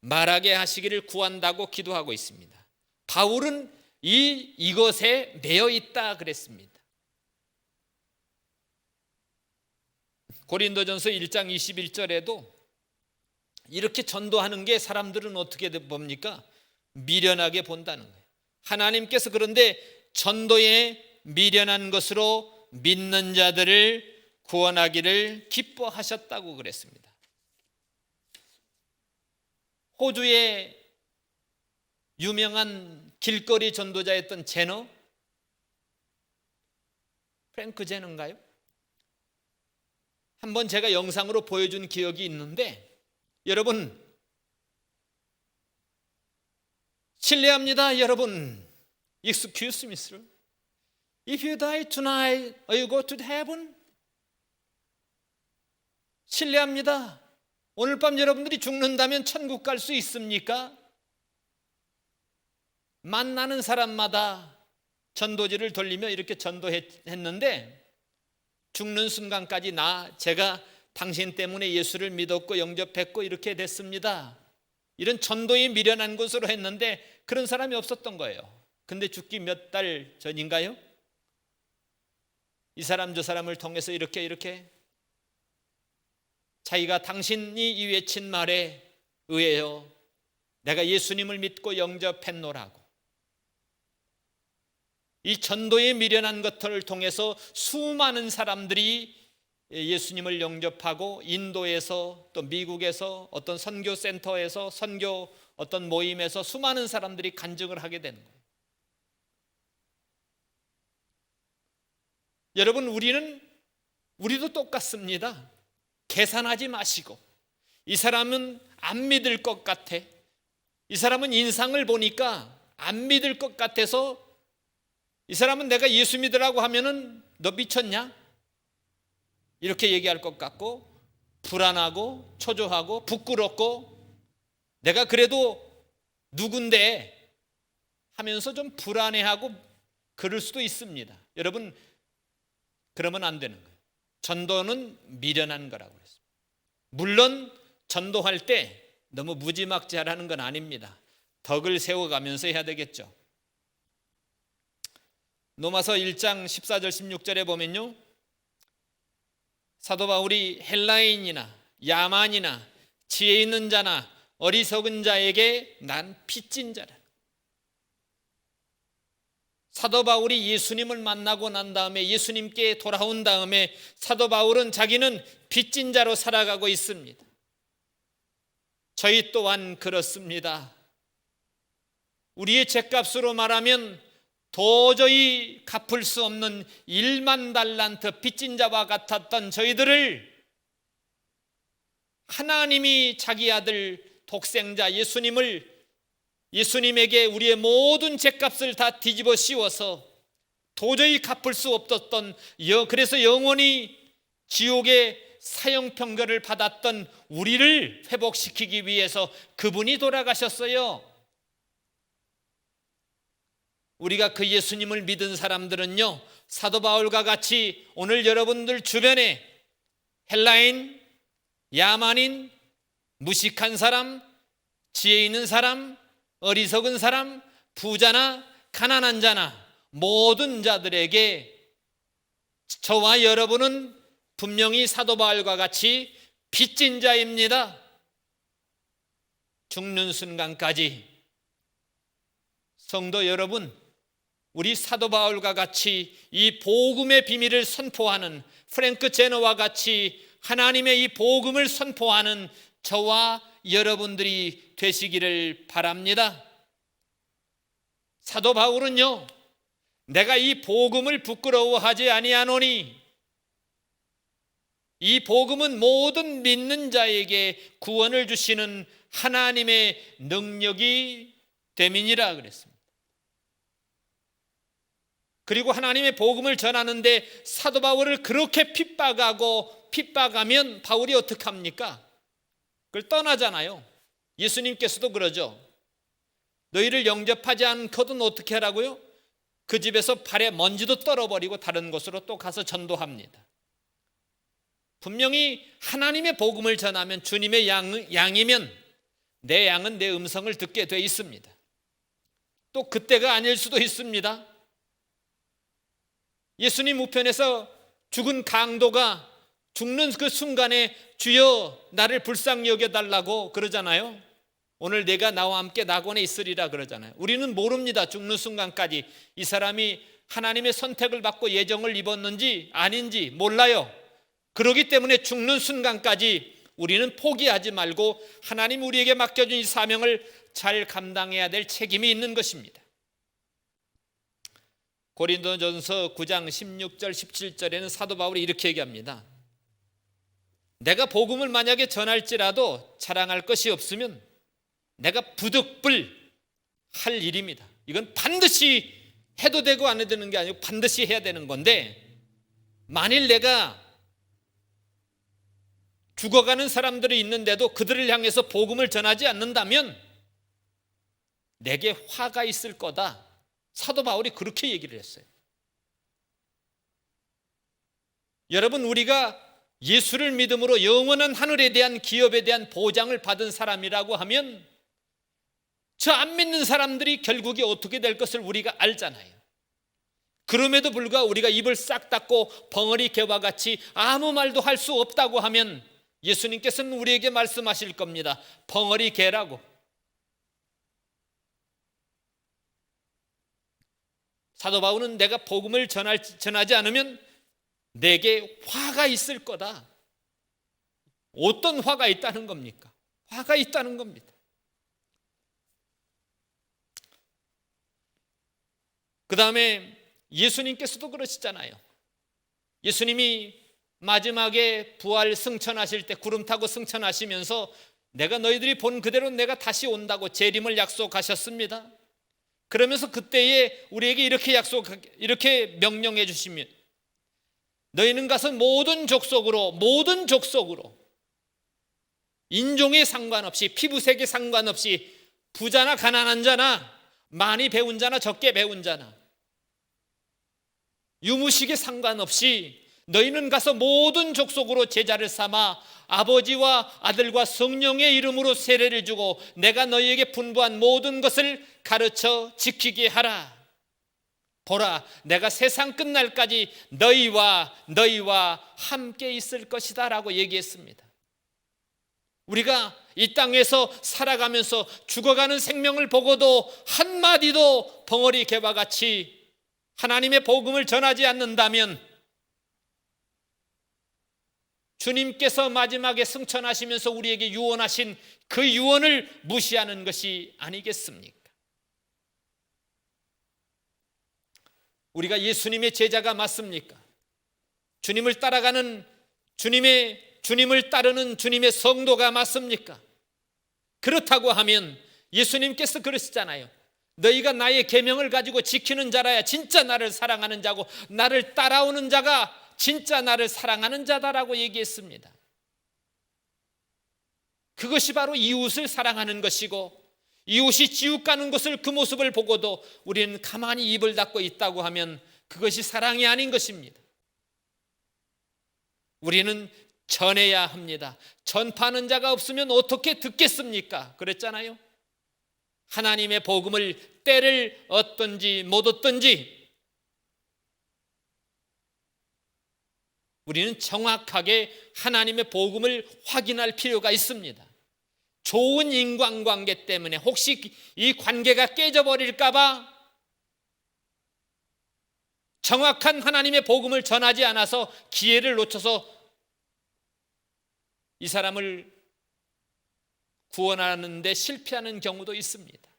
말하게 하시기를 구한다고 기도하고 있습니다. 바울은 이것에 매여 있다 그랬습니다. 고린도전서 1장 21절에도 이렇게 전도하는 게 사람들은 어떻게 봅니까? 미련하게 본다는 거예요. 하나님께서 그런데 전도에 미련한 것으로 믿는 자들을 구원하기를 기뻐하셨다고 그랬습니다. 호주의 유명한 길거리 전도자였던 프랭크 제너인가요? 한번 제가 영상으로 보여준 기억이 있는데, 여러분 실례합니다. 여러분, excuse me sir, if you die tonight, are you go to heaven? 실례합니다. 오늘 밤 여러분들이 죽는다면 천국 갈 수 있습니까? 만나는 사람마다 전도지를 돌리며 이렇게 전도했는데, 죽는 순간까지 제가 당신 때문에 예수를 믿었고 영접했고 이렇게 됐습니다, 이런 전도에 미련한 것으로 했는데 그런 사람이 없었던 거예요. 근데 죽기 몇 달 전인가요? 이 사람 저 사람을 통해서 이렇게 자기가 당신이 이 외친 말에 의해요 내가 예수님을 믿고 영접했노라고, 이 전도에 미련한 것들을 통해서 수많은 사람들이 예수님을 영접하고, 인도에서 또 미국에서 어떤 선교센터에서 선교 어떤 모임에서 수많은 사람들이 간증을 하게 되는 거예요. 여러분, 우리도 똑같습니다. 계산하지 마시고, 이 사람은 안 믿을 것 같아, 이 사람은 인상을 보니까 안 믿을 것 같아서, 이 사람은 내가 예수 믿으라고 하면은 너 미쳤냐? 이렇게 얘기할 것 같고, 불안하고 초조하고 부끄럽고, 내가 그래도 누군데 하면서 좀 불안해하고 그럴 수도 있습니다. 여러분, 그러면 안 되는 거예요. 전도는 미련한 거라고 그랬습니다. 물론 전도할 때 너무 무지막지하라는 건 아닙니다. 덕을 세워가면서 해야 되겠죠. 로마서 1장 14절 16절에 보면요, 사도 바울이 헬라인이나 야만이나 지혜 있는 자나 어리석은 자에게 난 빚진 자라. 사도 바울이 예수님을 만나고 난 다음에, 예수님께 돌아온 다음에 사도 바울은 자기는 빚진 자로 살아가고 있습니다. 저희 또한 그렇습니다. 우리의 죗값으로 말하면 도저히 갚을 수 없는 1만 달란트 빚진 자와 같았던 저희들을 하나님이 자기 아들 독생자 예수님에게 우리의 모든 죗값을 다 뒤집어 씌워서 도저히 갚을 수 없었던, 그래서 영원히 지옥에 사형평결을 받았던 우리를 회복시키기 위해서 그분이 돌아가셨어요. 우리가 그 예수님을 믿은 사람들은요, 사도 바울과 같이 오늘 여러분들 주변에 헬라인, 야만인, 무식한 사람, 지혜 있는 사람, 어리석은 사람, 부자나 가난한 자나 모든 자들에게 저와 여러분은 분명히 사도 바울과 같이 빚진 자입니다. 죽는 순간까지. 성도 여러분, 우리 사도 바울과 같이 이 복음의 비밀을 선포하는 프랭크 제너와 같이 하나님의 이 복음을 선포하는 저와 여러분들이 되시기를 바랍니다. 사도 바울은요, 내가 이 복음을 부끄러워하지 아니하노니 이 복음은 모든 믿는 자에게 구원을 주시는 하나님의 능력이 됨이니라 그랬습니다. 그리고 하나님의 복음을 전하는데 사도 바울을 그렇게 핍박하면 바울이 어떻게 합니까? 그걸 떠나잖아요. 예수님께서도 그러죠. 너희를 영접하지 않거든 어떻게 하라고요? 그 집에서 발에 먼지도 떨어버리고 다른 곳으로 또 가서 전도합니다. 분명히 하나님의 복음을 전하면 주님의 양이면 내 양은 내 음성을 듣게 돼 있습니다. 또 그때가 아닐 수도 있습니다. 예수님 우편에서 죽은 강도가 죽는 그 순간에 주여 나를 불쌍히 여겨달라고 그러잖아요. 오늘 내가 나와 함께 낙원에 있으리라 그러잖아요. 우리는 모릅니다. 죽는 순간까지 이 사람이 하나님의 선택을 받고 예정을 입었는지 아닌지 몰라요. 그렇기 때문에 죽는 순간까지 우리는 포기하지 말고 하나님 우리에게 맡겨준 이 사명을 잘 감당해야 될 책임이 있는 것입니다. 고린도전서 9장 16절 17절에는 사도 바울이 이렇게 얘기합니다. 내가 복음을 만약에 전할지라도 자랑할 것이 없으면 내가 부득불 할 일입니다. 이건 반드시 해도 되고 안 해도 되는 게 아니고 반드시 해야 되는 건데, 만일 내가 죽어가는 사람들이 있는데도 그들을 향해서 복음을 전하지 않는다면 내게 화가 있을 거다. 사도 바울이 그렇게 얘기를 했어요. 여러분, 우리가 예수를 믿음으로 영원한 하늘에 대한 기업에 대한 보장을 받은 사람이라고 하면 저 안 믿는 사람들이 결국에 어떻게 될 것을 우리가 알잖아요. 그럼에도 불구하고 우리가 입을 싹 닫고 벙어리 개와 같이 아무 말도 할 수 없다고 하면 예수님께서는 우리에게 말씀하실 겁니다. 벙어리 개라고. 사도 바울은 내가 복음을 전하지 않으면 내게 화가 있을 거다. 어떤 화가 있다는 겁니까? 화가 있다는 겁니다. 그 다음에 예수님께서도 그러시잖아요. 예수님이 마지막에 부활 승천하실 때 구름 타고 승천하시면서 내가 너희들이 본 그대로 내가 다시 온다고 재림을 약속하셨습니다. 그러면서 그때에 우리에게 이렇게 명령해 주시면 너희는 가서 모든 족속으로 인종에 상관없이 피부색에 상관없이 부자나 가난한 자나 많이 배운 자나 적게 배운 자나 유무식에 상관없이 너희는 가서 모든 족속으로 제자를 삼아 아버지와 아들과 성령의 이름으로 세례를 주고 내가 너희에게 분부한 모든 것을 가르쳐 지키게 하라. 보라, 내가 세상 끝날까지 너희와 함께 있을 것이다 라고 얘기했습니다. 우리가 이 땅에서 살아가면서 죽어가는 생명을 보고도 한마디도 벙어리 개와 같이 하나님의 복음을 전하지 않는다면 주님께서 마지막에 승천하시면서 우리에게 유언하신 그 유언을 무시하는 것이 아니겠습니까? 우리가 예수님의 제자가 맞습니까? 주님을 따라가는 주님을 따르는 주님의 성도가 맞습니까? 그렇다고 하면 예수님께서 그러시잖아요. 너희가 나의 계명을 가지고 지키는 자라야 진짜 나를 사랑하는 자고 나를 따라오는 자가 진짜 나를 사랑하는 자다라고 얘기했습니다. 그것이 바로 이웃을 사랑하는 것이고, 이웃이 지옥 가는 것을, 그 모습을 보고도 우리는 가만히 입을 닫고 있다고 하면 그것이 사랑이 아닌 것입니다. 우리는 전해야 합니다. 전파하는 자가 없으면 어떻게 듣겠습니까? 그랬잖아요. 하나님의 복음을 때를 얻든지 못 얻든지 우리는 정확하게 하나님의 복음을 확인할 필요가 있습니다. 좋은 인간관계 때문에 혹시 이 관계가 깨져버릴까 봐 정확한 하나님의 복음을 전하지 않아서 기회를 놓쳐서 이 사람을 구원하는 데 실패하는 경우도 있습니다.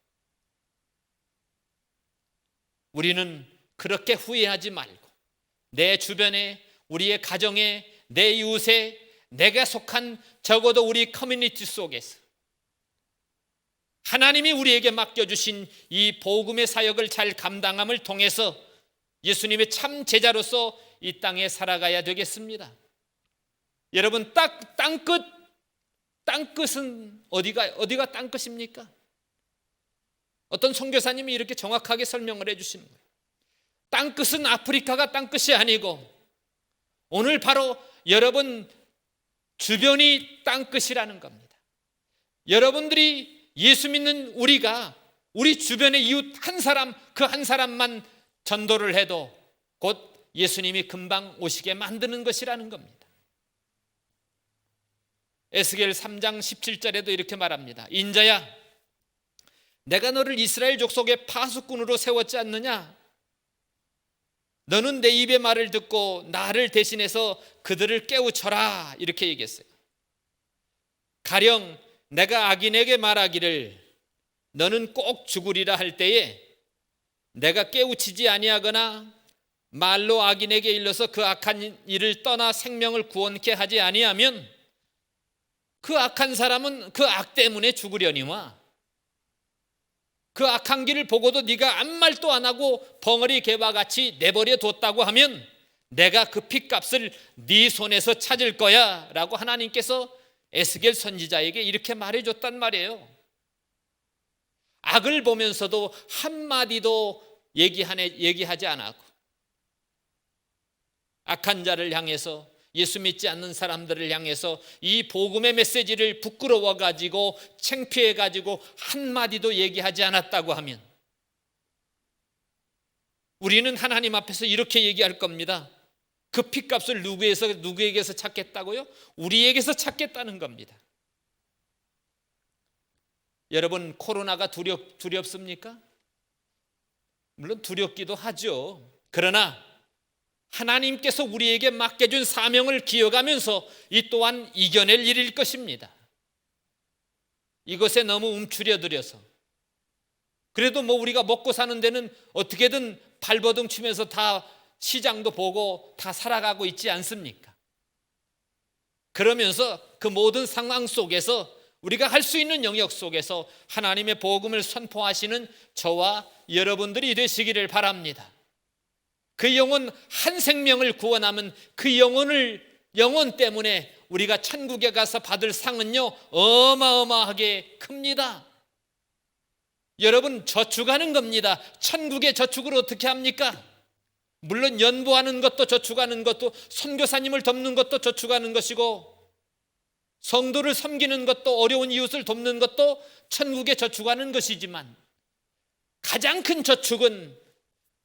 우리는 그렇게 후회하지 말고 내 주변에, 우리의 가정에, 내 이웃에, 내가 속한 적어도 우리 커뮤니티 속에서 하나님이 우리에게 맡겨주신 이 복음의 사역을 잘 감당함을 통해서 예수님의 참 제자로서 이 땅에 살아가야 되겠습니다. 여러분, 땅끝은 어디가 땅끝입니까? 어떤 선교사님이 이렇게 정확하게 설명을 해주시는 거예요. 땅끝은 아프리카가 땅끝이 아니고 오늘 바로 여러분 주변이 땅끝이라는 겁니다. 여러분들이 예수 믿는 우리가 우리 주변의 이웃 한 사람, 그 한 사람만 전도를 해도 곧 예수님이 금방 오시게 만드는 것이라는 겁니다. 에스겔 3장 17절에도 이렇게 말합니다. 인자야, 내가 너를 이스라엘 족속의 파수꾼으로 세웠지 않느냐? 너는 내 입의 말을 듣고 나를 대신해서 그들을 깨우쳐라, 이렇게 얘기했어요. 가령 내가 악인에게 말하기를 너는 꼭 죽으리라 할 때에 내가 깨우치지 아니하거나 말로 악인에게 일러서 그 악한 일을 떠나 생명을 구원케 하지 아니하면 그 악한 사람은 그 악 때문에 죽으려니와 그 악한 길을 보고도 네가 아무 말도 안 하고 벙어리 개와 같이 내버려 뒀다고 하면 내가 그 핏값을 네 손에서 찾을 거야 라고 하나님께서 에스겔 선지자에게 이렇게 말해줬단 말이에요. 악을 보면서도 한마디도 얘기하지 않았고 악한 자를 향해서, 예수 믿지 않는 사람들을 향해서 이 복음의 메시지를 부끄러워가지고 창피해가지고 한마디도 얘기하지 않았다고 하면 우리는 하나님 앞에서 이렇게 얘기할 겁니다. 그 핏값을 누구에게서 찾겠다고요? 우리에게서 찾겠다는 겁니다. 여러분, 코로나가 두렵습니까? 물론 두렵기도 하죠. 그러나 하나님께서 우리에게 맡겨준 사명을 기억하면서 이 또한 이겨낼 일일 것입니다. 이것에 너무 움츠려들여서 그래도 우리가 먹고 사는 데는 어떻게든 발버둥 치면서 다 시장도 보고 다 살아가고 있지 않습니까? 그러면서 그 모든 상황 속에서 우리가 할 수 있는 영역 속에서 하나님의 복음을 선포하시는 저와 여러분들이 되시기를 바랍니다. 그 영혼 한 생명을 구원하면 그 영혼 때문에 우리가 천국에 가서 받을 상은요 어마어마하게 큽니다. 여러분, 저축하는 겁니다. 천국의 저축을 어떻게 합니까? 물론 연보하는 것도 저축하는 것도, 선교사님을 돕는 것도 저축하는 것이고, 성도를 섬기는 것도, 어려운 이웃을 돕는 것도 천국에 저축하는 것이지만 가장 큰 저축은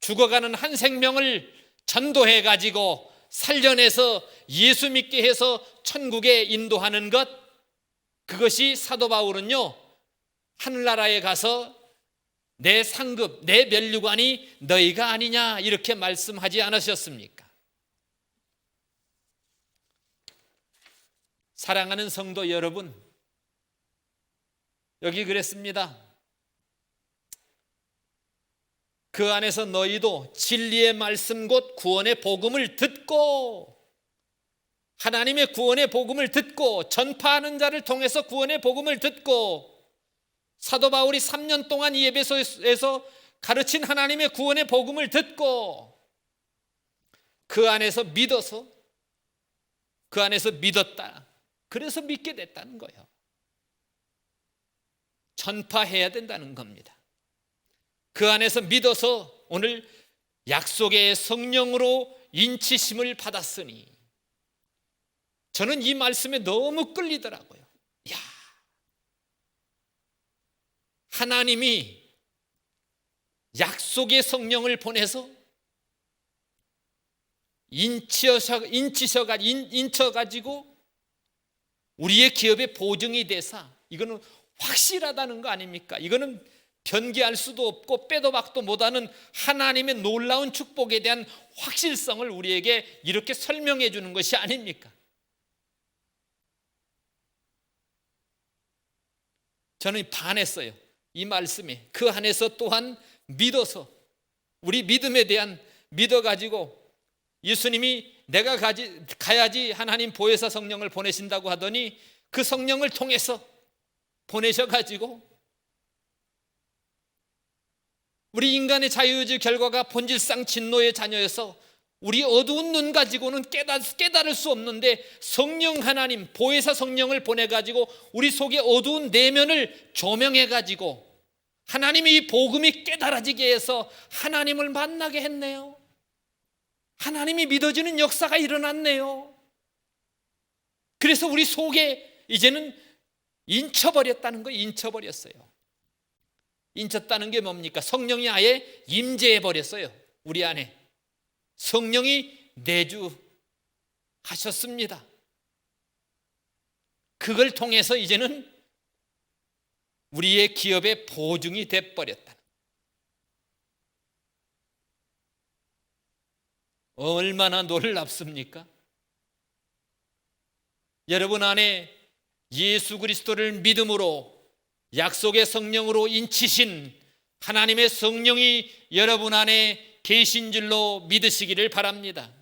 죽어가는 한 생명을 전도해 가지고 살려내서 예수 믿게 해서 천국에 인도하는 것, 그것이 사도 바울은요 하늘나라에 가서 내 상급, 내 면류관이 너희가 아니냐 이렇게 말씀하지 않으셨습니까? 사랑하는 성도 여러분, 여기 그랬습니다. 그 안에서 너희도 진리의 말씀 곧 구원의 복음을 듣고, 하나님의 구원의 복음을 듣고, 전파하는 자를 통해서 구원의 복음을 듣고, 사도 바울이 3년 동안 이 에베소에서 가르친 하나님의 구원의 복음을 듣고 그 안에서 믿었다. 그래서 믿게 됐다는 거예요. 전파해야 된다는 겁니다. 그 안에서 믿어서 오늘 약속의 성령으로 인치심을 받았으니, 저는 이 말씀에 너무 끌리더라고요. 야, 하나님이 약속의 성령을 보내서 인쳐가지고 우리의 기업의 보증이 되사, 이거는 확실하다는 거 아닙니까? 이거는 변개할 수도 없고 빼도 박도 못하는 하나님의 놀라운 축복에 대한 확실성을 우리에게 이렇게 설명해 주는 것이 아닙니까? 저는 반했어요. 이 말씀에 그 안에서 또한 믿어서, 우리 믿음에 대한 믿어가지고, 예수님이 내가 가야지 하나님 보혜사 성령을 보내신다고 하더니 그 성령을 통해서 보내셔가지고 우리 인간의 자유의지 결과가 본질상 진노의 자녀여서 우리 어두운 눈 가지고는 깨달을 수 없는데, 성령 하나님 보혜사 성령을 보내가지고 우리 속의 어두운 내면을 조명해가지고 하나님이 이 복음이 깨달아지게 해서 하나님을 만나게 했네요. 하나님이 믿어지는 역사가 일어났네요. 그래서 우리 속에 이제는 인쳐버렸다는 거예요. 인쳐버렸어요. 인쳤다는 게 뭡니까? 성령이 아예 임재해버렸어요. 우리 안에 성령이 내주하셨습니다. 그걸 통해서 이제는 우리의 기업의 보증이 돼버렸다. 얼마나 놀랍습니까? 여러분 안에 예수 그리스도를 믿음으로 약속의 성령으로 인치신 하나님의 성령이 여러분 안에 계신 줄로 믿으시기를 바랍니다.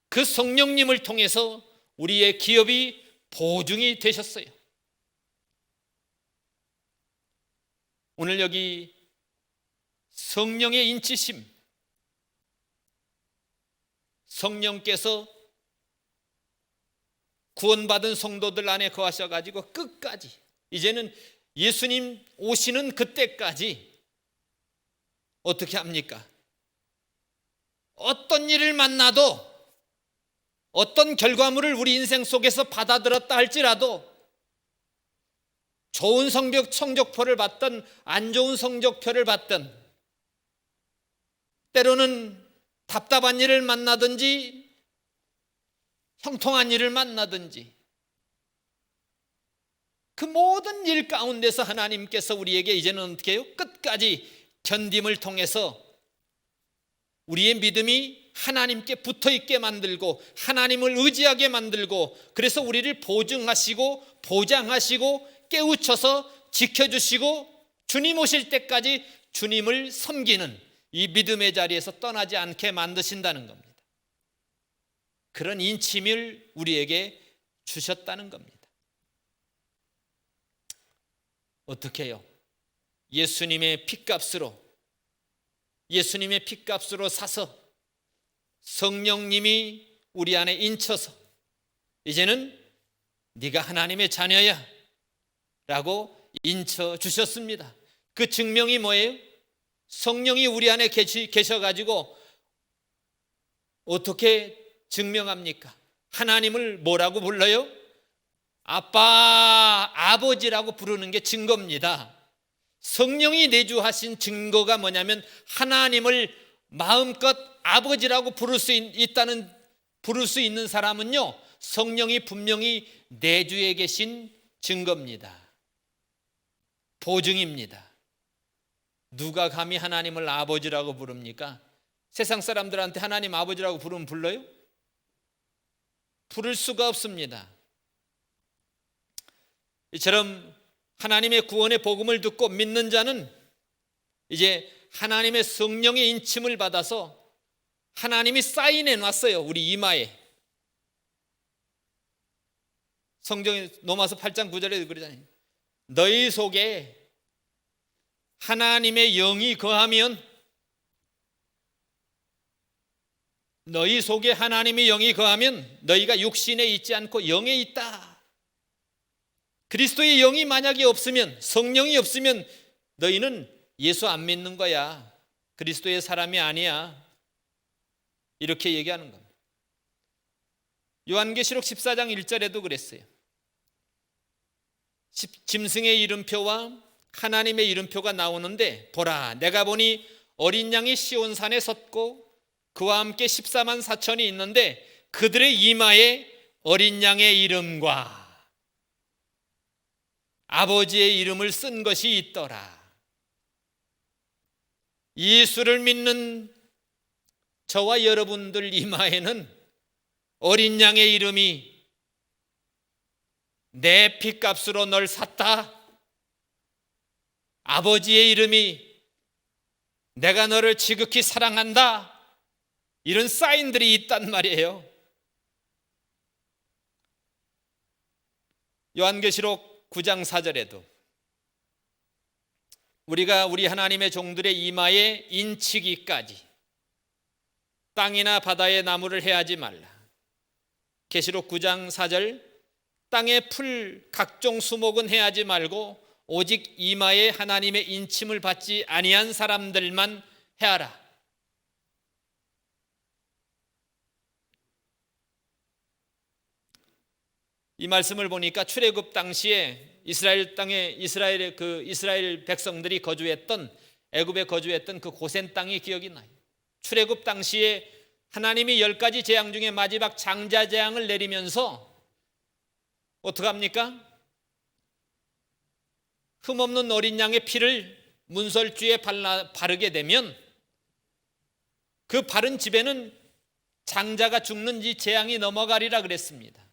그 성령님을 통해서 우리의 기업이 보증이 되셨어요. 오늘 여기 성령의 인치심, 성령께서 구원받은 성도들 안에 거하셔가지고 끝까지, 이제는 예수님 오시는 그때까지 어떻게 합니까? 어떤 일을 만나도, 어떤 결과물을 우리 인생 속에서 받아들였다 할지라도, 좋은 성적표를 받든 안 좋은 성적표를 받든, 때로는 답답한 일을 만나든지 형통한 일을 만나든지, 그 모든 일 가운데서 하나님께서 우리에게 이제는 어떻게 해요? 끝까지 견딤을 통해서 우리의 믿음이 하나님께 붙어있게 만들고 하나님을 의지하게 만들고, 그래서 우리를 보증하시고 보장하시고 깨우쳐서 지켜주시고 주님 오실 때까지 주님을 섬기는 이 믿음의 자리에서 떠나지 않게 만드신다는 겁니다. 그런 인침을 우리에게 주셨다는 겁니다. 어떻게 해요? 예수님의 핏값으로 사서 성령님이 우리 안에 인쳐서 이제는 네가 하나님의 자녀야 라고 인쳐 주셨습니다. 그 증명이 뭐예요? 성령이 우리 안에 계셔가지고 어떻게 증명합니까? 하나님을 뭐라고 불러요? 아빠, 아버지라고 부르는 게 증거입니다. 성령이 내주하신 증거가 뭐냐면, 하나님을 마음껏 아버지라고 부를 수 있는 사람은요, 성령이 분명히 내주에 계신 증거입니다. 보증입니다. 누가 감히 하나님을 아버지라고 부릅니까? 세상 사람들한테 하나님 아버지라고 부르면 불러요? 부를 수가 없습니다. 이처럼 하나님의 구원의 복음을 듣고 믿는 자는 이제 하나님의 성령의 인침을 받아서 하나님이 사인해 놨어요. 우리 이마에. 성경에 로마서 8장 9절에 그러잖아요. 너희 속에 하나님의 영이 거하면, 너희 속에 하나님의 영이 거하면 너희가 육신에 있지 않고 영에 있다. 그리스도의 영이 만약에 없으면, 성령이 없으면 너희는 예수 안 믿는 거야. 그리스도의 사람이 아니야. 이렇게 얘기하는 겁니다. 요한계시록 14장 1절에도 그랬어요. 짐승의 이름표와 하나님의 이름표가 나오는데, 보라, 내가 보니 어린 양이 시온산에 섰고 그와 함께 14만 4천이 있는데 그들의 이마에 어린 양의 이름과 아버지의 이름을 쓴 것이 있더라. 예수를 믿는 저와 여러분들 이마에는 어린 양의 이름이 내 핏값으로 널 샀다. 아버지의 이름이 내가 너를 지극히 사랑한다. 이런 사인들이 있단 말이에요. 요한계시록 9장 4절에도 우리가 우리 하나님의 종들의 이마에 인치기까지 땅이나 바다의 나무를 해하지 말라. 계시록 9장 4절, 땅의 풀 각종 수목은 해하지 말고 오직 이마에 하나님의 인침을 받지 아니한 사람들만 해하라. 이 말씀을 보니까 출애굽 당시에 이스라엘 땅에 이스라엘 백성들이 거주했던, 애굽에 거주했던 그 고센 땅이 기억이 나요. 출애굽 당시에 하나님이 10가지 재앙 중에 마지막 장자 재앙을 내리면서 어떻게 합니까? 흠없는 어린 양의 피를 문설주에 바르게 되면 그 바른 집에는 장자가 죽는 이 재앙이 넘어가리라 그랬습니다.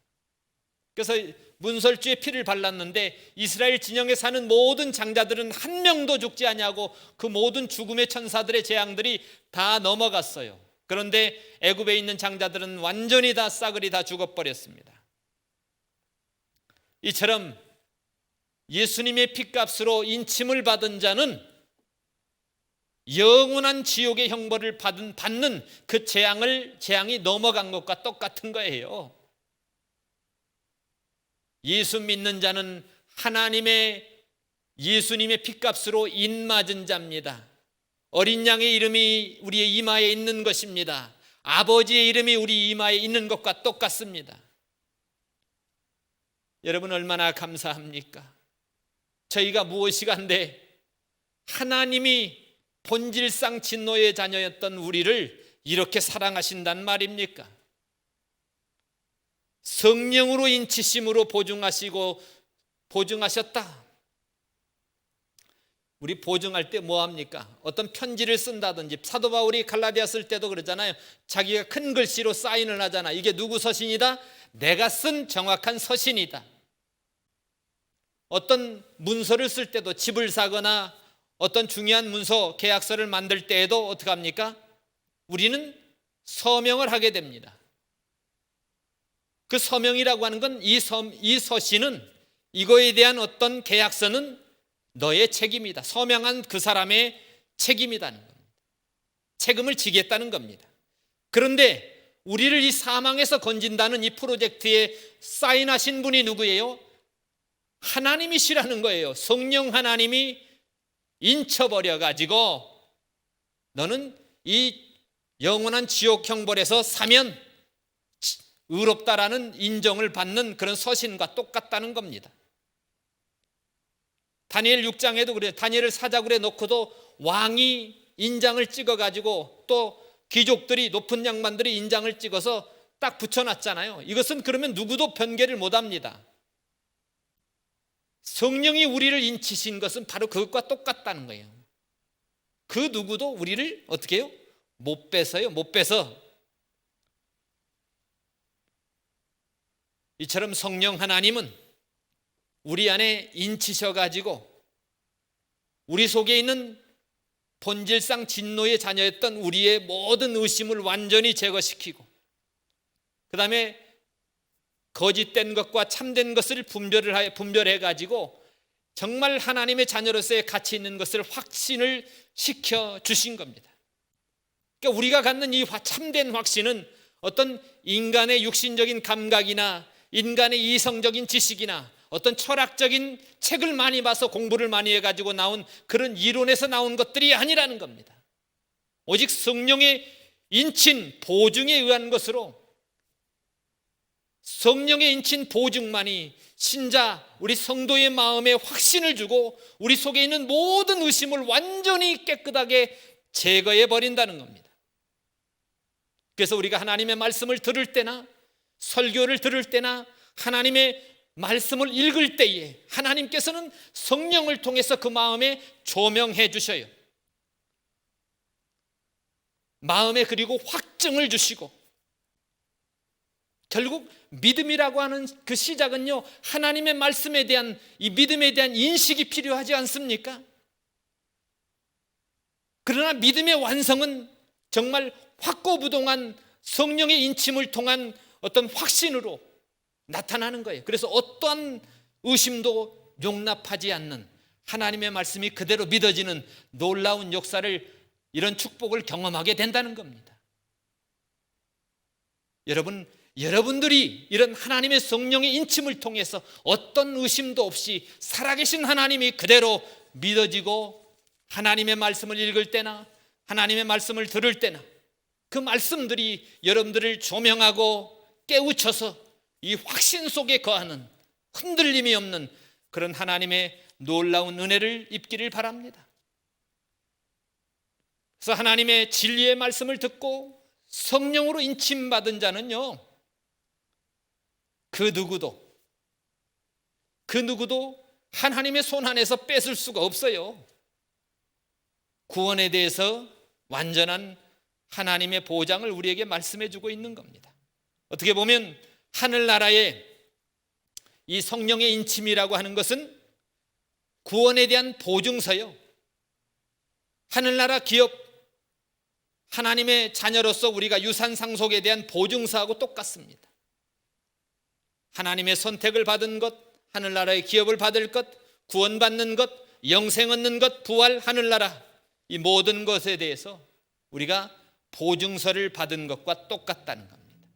그래서 문설주에 피를 발랐는데 이스라엘 진영에 사는 모든 장자들은 한 명도 죽지 아니하고 그 모든 죽음의 천사들의 재앙들이 다 넘어갔어요. 그런데 애굽에 있는 장자들은 완전히 다 싸그리 다 죽어버렸습니다. 이처럼 예수님의 핏값으로 인침을 받은 자는 영원한 지옥의 형벌을 받는 그 재앙이 넘어간 것과 똑같은 거예요. 예수 믿는 자는 예수님의 핏값으로 인맞은 자입니다. 어린 양의 이름이 우리의 이마에 있는 것입니다. 아버지의 이름이 우리 이마에 있는 것과 똑같습니다. 여러분 얼마나 감사합니까? 저희가 무엇이간데 하나님이 본질상 진노의 자녀였던 우리를 이렇게 사랑하신단 말입니까? 성령으로 인치심으로 보증하셨다. 우리 보증할 때 뭐 합니까? 어떤 편지를 쓴다든지, 사도 바울이 갈라디아 쓸 때도 그러잖아요. 자기가 큰 글씨로 사인을 하잖아. 이게 누구 서신이다? 내가 쓴 정확한 서신이다. 어떤 문서를 쓸 때도, 집을 사거나 어떤 중요한 문서, 계약서를 만들 때에도 어떻게 합니까? 우리는 서명을 하게 됩니다. 그 서명이라고 하는 건 이 서신은, 이거에 대한 어떤 계약서는 너의 책임이다. 서명한 그 사람의 책임이라는 겁니다. 책임을 지겠다는 겁니다. 그런데 우리를 이 사망에서 건진다는 이 프로젝트에 사인하신 분이 누구예요? 하나님이시라는 거예요. 성령 하나님이 인쳐버려 가지고 너는 이 영원한 지옥 형벌에서 사면 의롭다라는 인정을 받는 그런 서신과 똑같다는 겁니다. 다니엘 6장에도 그래요. 다니엘을 사자굴에 놓고도 왕이 인장을 찍어가지고 또 귀족들이, 높은 양반들이 인장을 찍어서 딱 붙여놨잖아요. 이것은 그러면 누구도 변개를 못합니다. 성령이 우리를 인치신 것은 바로 그것과 똑같다는 거예요. 그 누구도 우리를 어떻게 해요? 못 뺏어요. 못 뺏어. 이처럼 성령 하나님은 우리 안에 인치셔가지고 우리 속에 있는 본질상 진노의 자녀였던 우리의 모든 의심을 완전히 제거시키고, 그 다음에 거짓된 것과 참된 것을 분별해가지고 정말 하나님의 자녀로서의 가치 있는 것을 확신을 시켜주신 겁니다. 그러니까 우리가 갖는 이 참된 확신은 어떤 인간의 육신적인 감각이나 인간의 이성적인 지식이나 어떤 철학적인 책을 많이 봐서 공부를 많이 해가지고 나온 그런 이론에서 나온 것들이 아니라는 겁니다. 오직 성령의 인친 보증에 의한 것으로, 성령의 인친 보증만이 신자 우리 성도의 마음에 확신을 주고 우리 속에 있는 모든 의심을 완전히 깨끗하게 제거해 버린다는 겁니다. 그래서 우리가 하나님의 말씀을 들을 때나 설교를 들을 때나 하나님의 말씀을 읽을 때에 하나님께서는 성령을 통해서 그 마음에 조명해 주셔요. 마음에 그리고 확증을 주시고, 결국 믿음이라고 하는 그 시작은요, 하나님의 말씀에 대한 이 믿음에 대한 인식이 필요하지 않습니까? 그러나 믿음의 완성은 정말 확고부동한 성령의 인침을 통한 어떤 확신으로 나타나는 거예요. 그래서 어떠한 의심도 용납하지 않는 하나님의 말씀이 그대로 믿어지는 놀라운 역사를, 이런 축복을 경험하게 된다는 겁니다. 여러분들이 이런 하나님의 성령의 인침을 통해서 어떤 의심도 없이 살아계신 하나님이 그대로 믿어지고, 하나님의 말씀을 읽을 때나 하나님의 말씀을 들을 때나 그 말씀들이 여러분들을 조명하고 깨우쳐서 이 확신 속에 거하는, 흔들림이 없는 그런 하나님의 놀라운 은혜를 입기를 바랍니다. 그래서 하나님의 진리의 말씀을 듣고 성령으로 인침받은 자는요, 그 누구도 하나님의 손 안에서 뺏을 수가 없어요. 구원에 대해서 완전한 하나님의 보장을 우리에게 말씀해 주고 있는 겁니다. 어떻게 보면 하늘나라의 이 성령의 인침이라고 하는 것은 구원에 대한 보증서요, 하늘나라 기업, 하나님의 자녀로서 우리가 유산 상속에 대한 보증서하고 똑같습니다. 하나님의 선택을 받은 것, 하늘나라의 기업을 받을 것, 구원받는 것, 영생 얻는 것, 부활, 하늘나라, 이 모든 것에 대해서 우리가 보증서를 받은 것과 똑같다는 겁니다.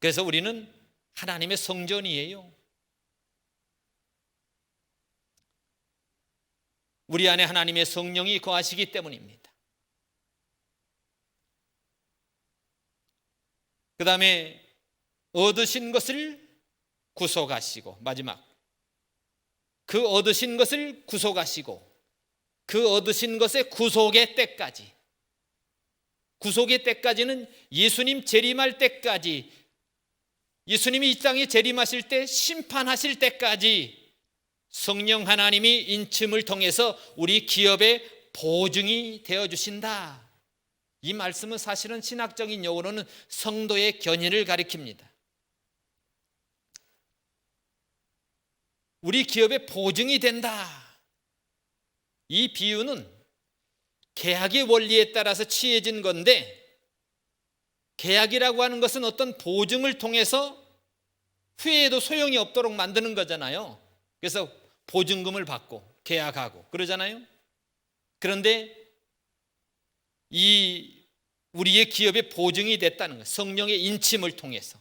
그래서 우리는 하나님의 성전이에요. 우리 안에 하나님의 성령이 거하시기 때문입니다. 그 다음에 얻으신 것을 구속하시고, 마지막 그 얻으신 것을 구속하시고, 그 얻으신 것의 구속의 때까지, 구속의 때까지는 예수님 재림할 때까지, 예수님이 이 땅에 재림하실 때 심판하실 때까지 성령 하나님이 인침을 통해서 우리 기업의 보증이 되어주신다. 이 말씀은 사실은 신학적인 용어로는 성도의 견인을 가리킵니다. 우리 기업의 보증이 된다. 이 비유는 계약의 원리에 따라서 취해진 건데, 계약이라고 하는 것은 어떤 보증을 통해서 후회해도 소용이 없도록 만드는 거잖아요. 그래서 보증금을 받고 계약하고 그러잖아요. 그런데 이 우리의 기업의 보증이 됐다는 거예요. 성령의 인침을 통해서.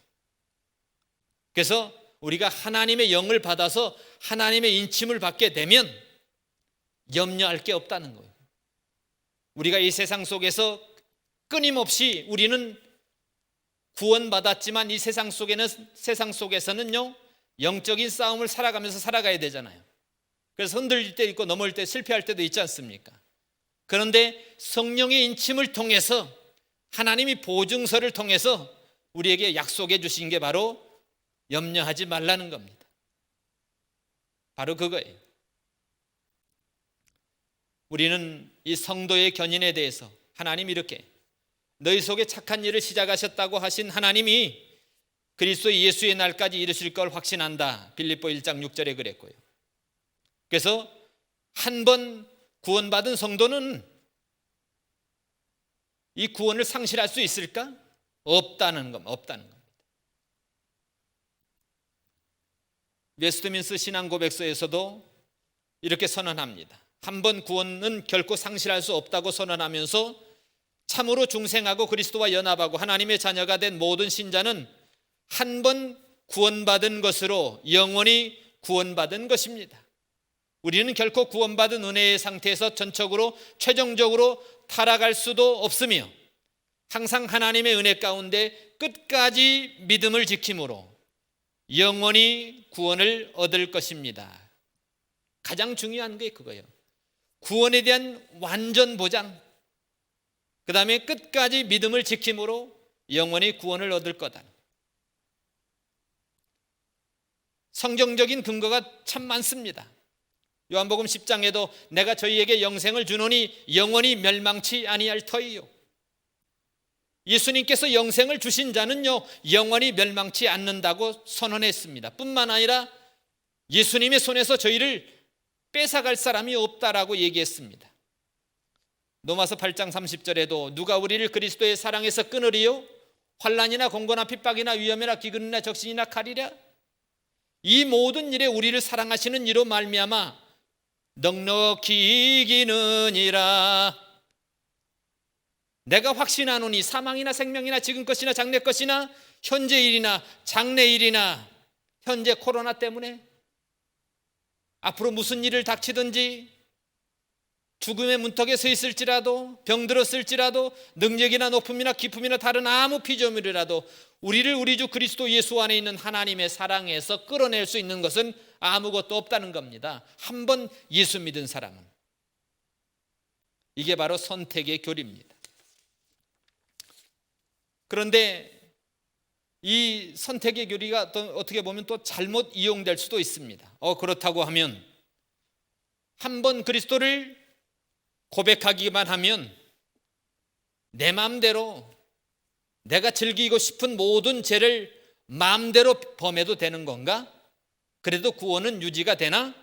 그래서 우리가 하나님의 영을 받아서 하나님의 인침을 받게 되면 염려할 게 없다는 거예요. 우리가 이 세상 속에서 끊임없이 우리는 구원받았지만 이 세상 속에서는요, 영적인 싸움을 살아가면서 살아가야 되잖아요. 그래서 흔들릴 때 있고 넘어질 때 실패할 때도 있지 않습니까? 그런데 성령의 인침을 통해서, 하나님이 보증서를 통해서 우리에게 약속해 주신 게 바로 염려하지 말라는 겁니다. 바로 그거예요. 우리는 이 성도의 견인에 대해서 하나님이 이렇게, 너희 속에 착한 일을 시작하셨다고 하신 하나님이 그리스도 예수의 날까지 이루실 걸 확신한다. 빌립보 1장 6절에 그랬고요. 그래서 한 번 구원받은 성도는 이 구원을 상실할 수 있을까? 없다는 겁니다. 웨스트민스 신앙고백서에서도 이렇게 선언합니다. 한 번 구원은 결코 상실할 수 없다고 선언하면서 참으로 중생하고 그리스도와 연합하고 하나님의 자녀가 된 모든 신자는 한 번 구원받은 것으로 영원히 구원받은 것입니다. 우리는 결코 구원받은 은혜의 상태에서 전적으로 최종적으로 타락할 수도 없으며 항상 하나님의 은혜 가운데 끝까지 믿음을 지킴으로 영원히 구원을 얻을 것입니다. 가장 중요한 게 그거예요. 구원에 대한 완전 보장, 그 다음에 끝까지 믿음을 지킴으로 영원히 구원을 얻을 거다. 성경적인 근거가 참 많습니다. 요한복음 10장에도 내가 저희에게 영생을 주노니 영원히 멸망치 아니할 터이요. 예수님께서 영생을 주신 자는요 영원히 멸망치 않는다고 선언했습니다. 뿐만 아니라 예수님의 손에서 저희를 뺏어갈 사람이 없다라고 얘기했습니다. 로마서 8장 30절에도 누가 우리를 그리스도의 사랑에서 끊으리요? 환난이나 공고나 핍박이나 위험이나 기근이나 적신이나 칼이랴? 이 모든 일에 우리를 사랑하시는 이로 말미암아 넉넉히 이기느니라. 내가 확신하노니 사망이나 생명이나 지금 것이나 장래 것이나 현재 일이나 장래 일이나 현재 코로나 때문에 앞으로 무슨 일을 닥치든지 죽음의 문턱에 서 있을지라도 병들었을지라도 능력이나 높음이나 기품이나 다른 아무 피조물이라도 우리를 우리 주 그리스도 예수 안에 있는 하나님의 사랑에서 끌어낼 수 있는 것은 아무것도 없다는 겁니다. 한 번 예수 믿은 사람은. 이게 바로 선택의 교리입니다. 그런데 이 선택의 교리가 어떻게 보면 또 잘못 이용될 수도 있습니다. 그렇다고 하면 한 번 그리스도를 고백하기만 하면 내 마음대로 내가 즐기고 싶은 모든 죄를 마음대로 범해도 되는 건가? 그래도 구원은 유지가 되나?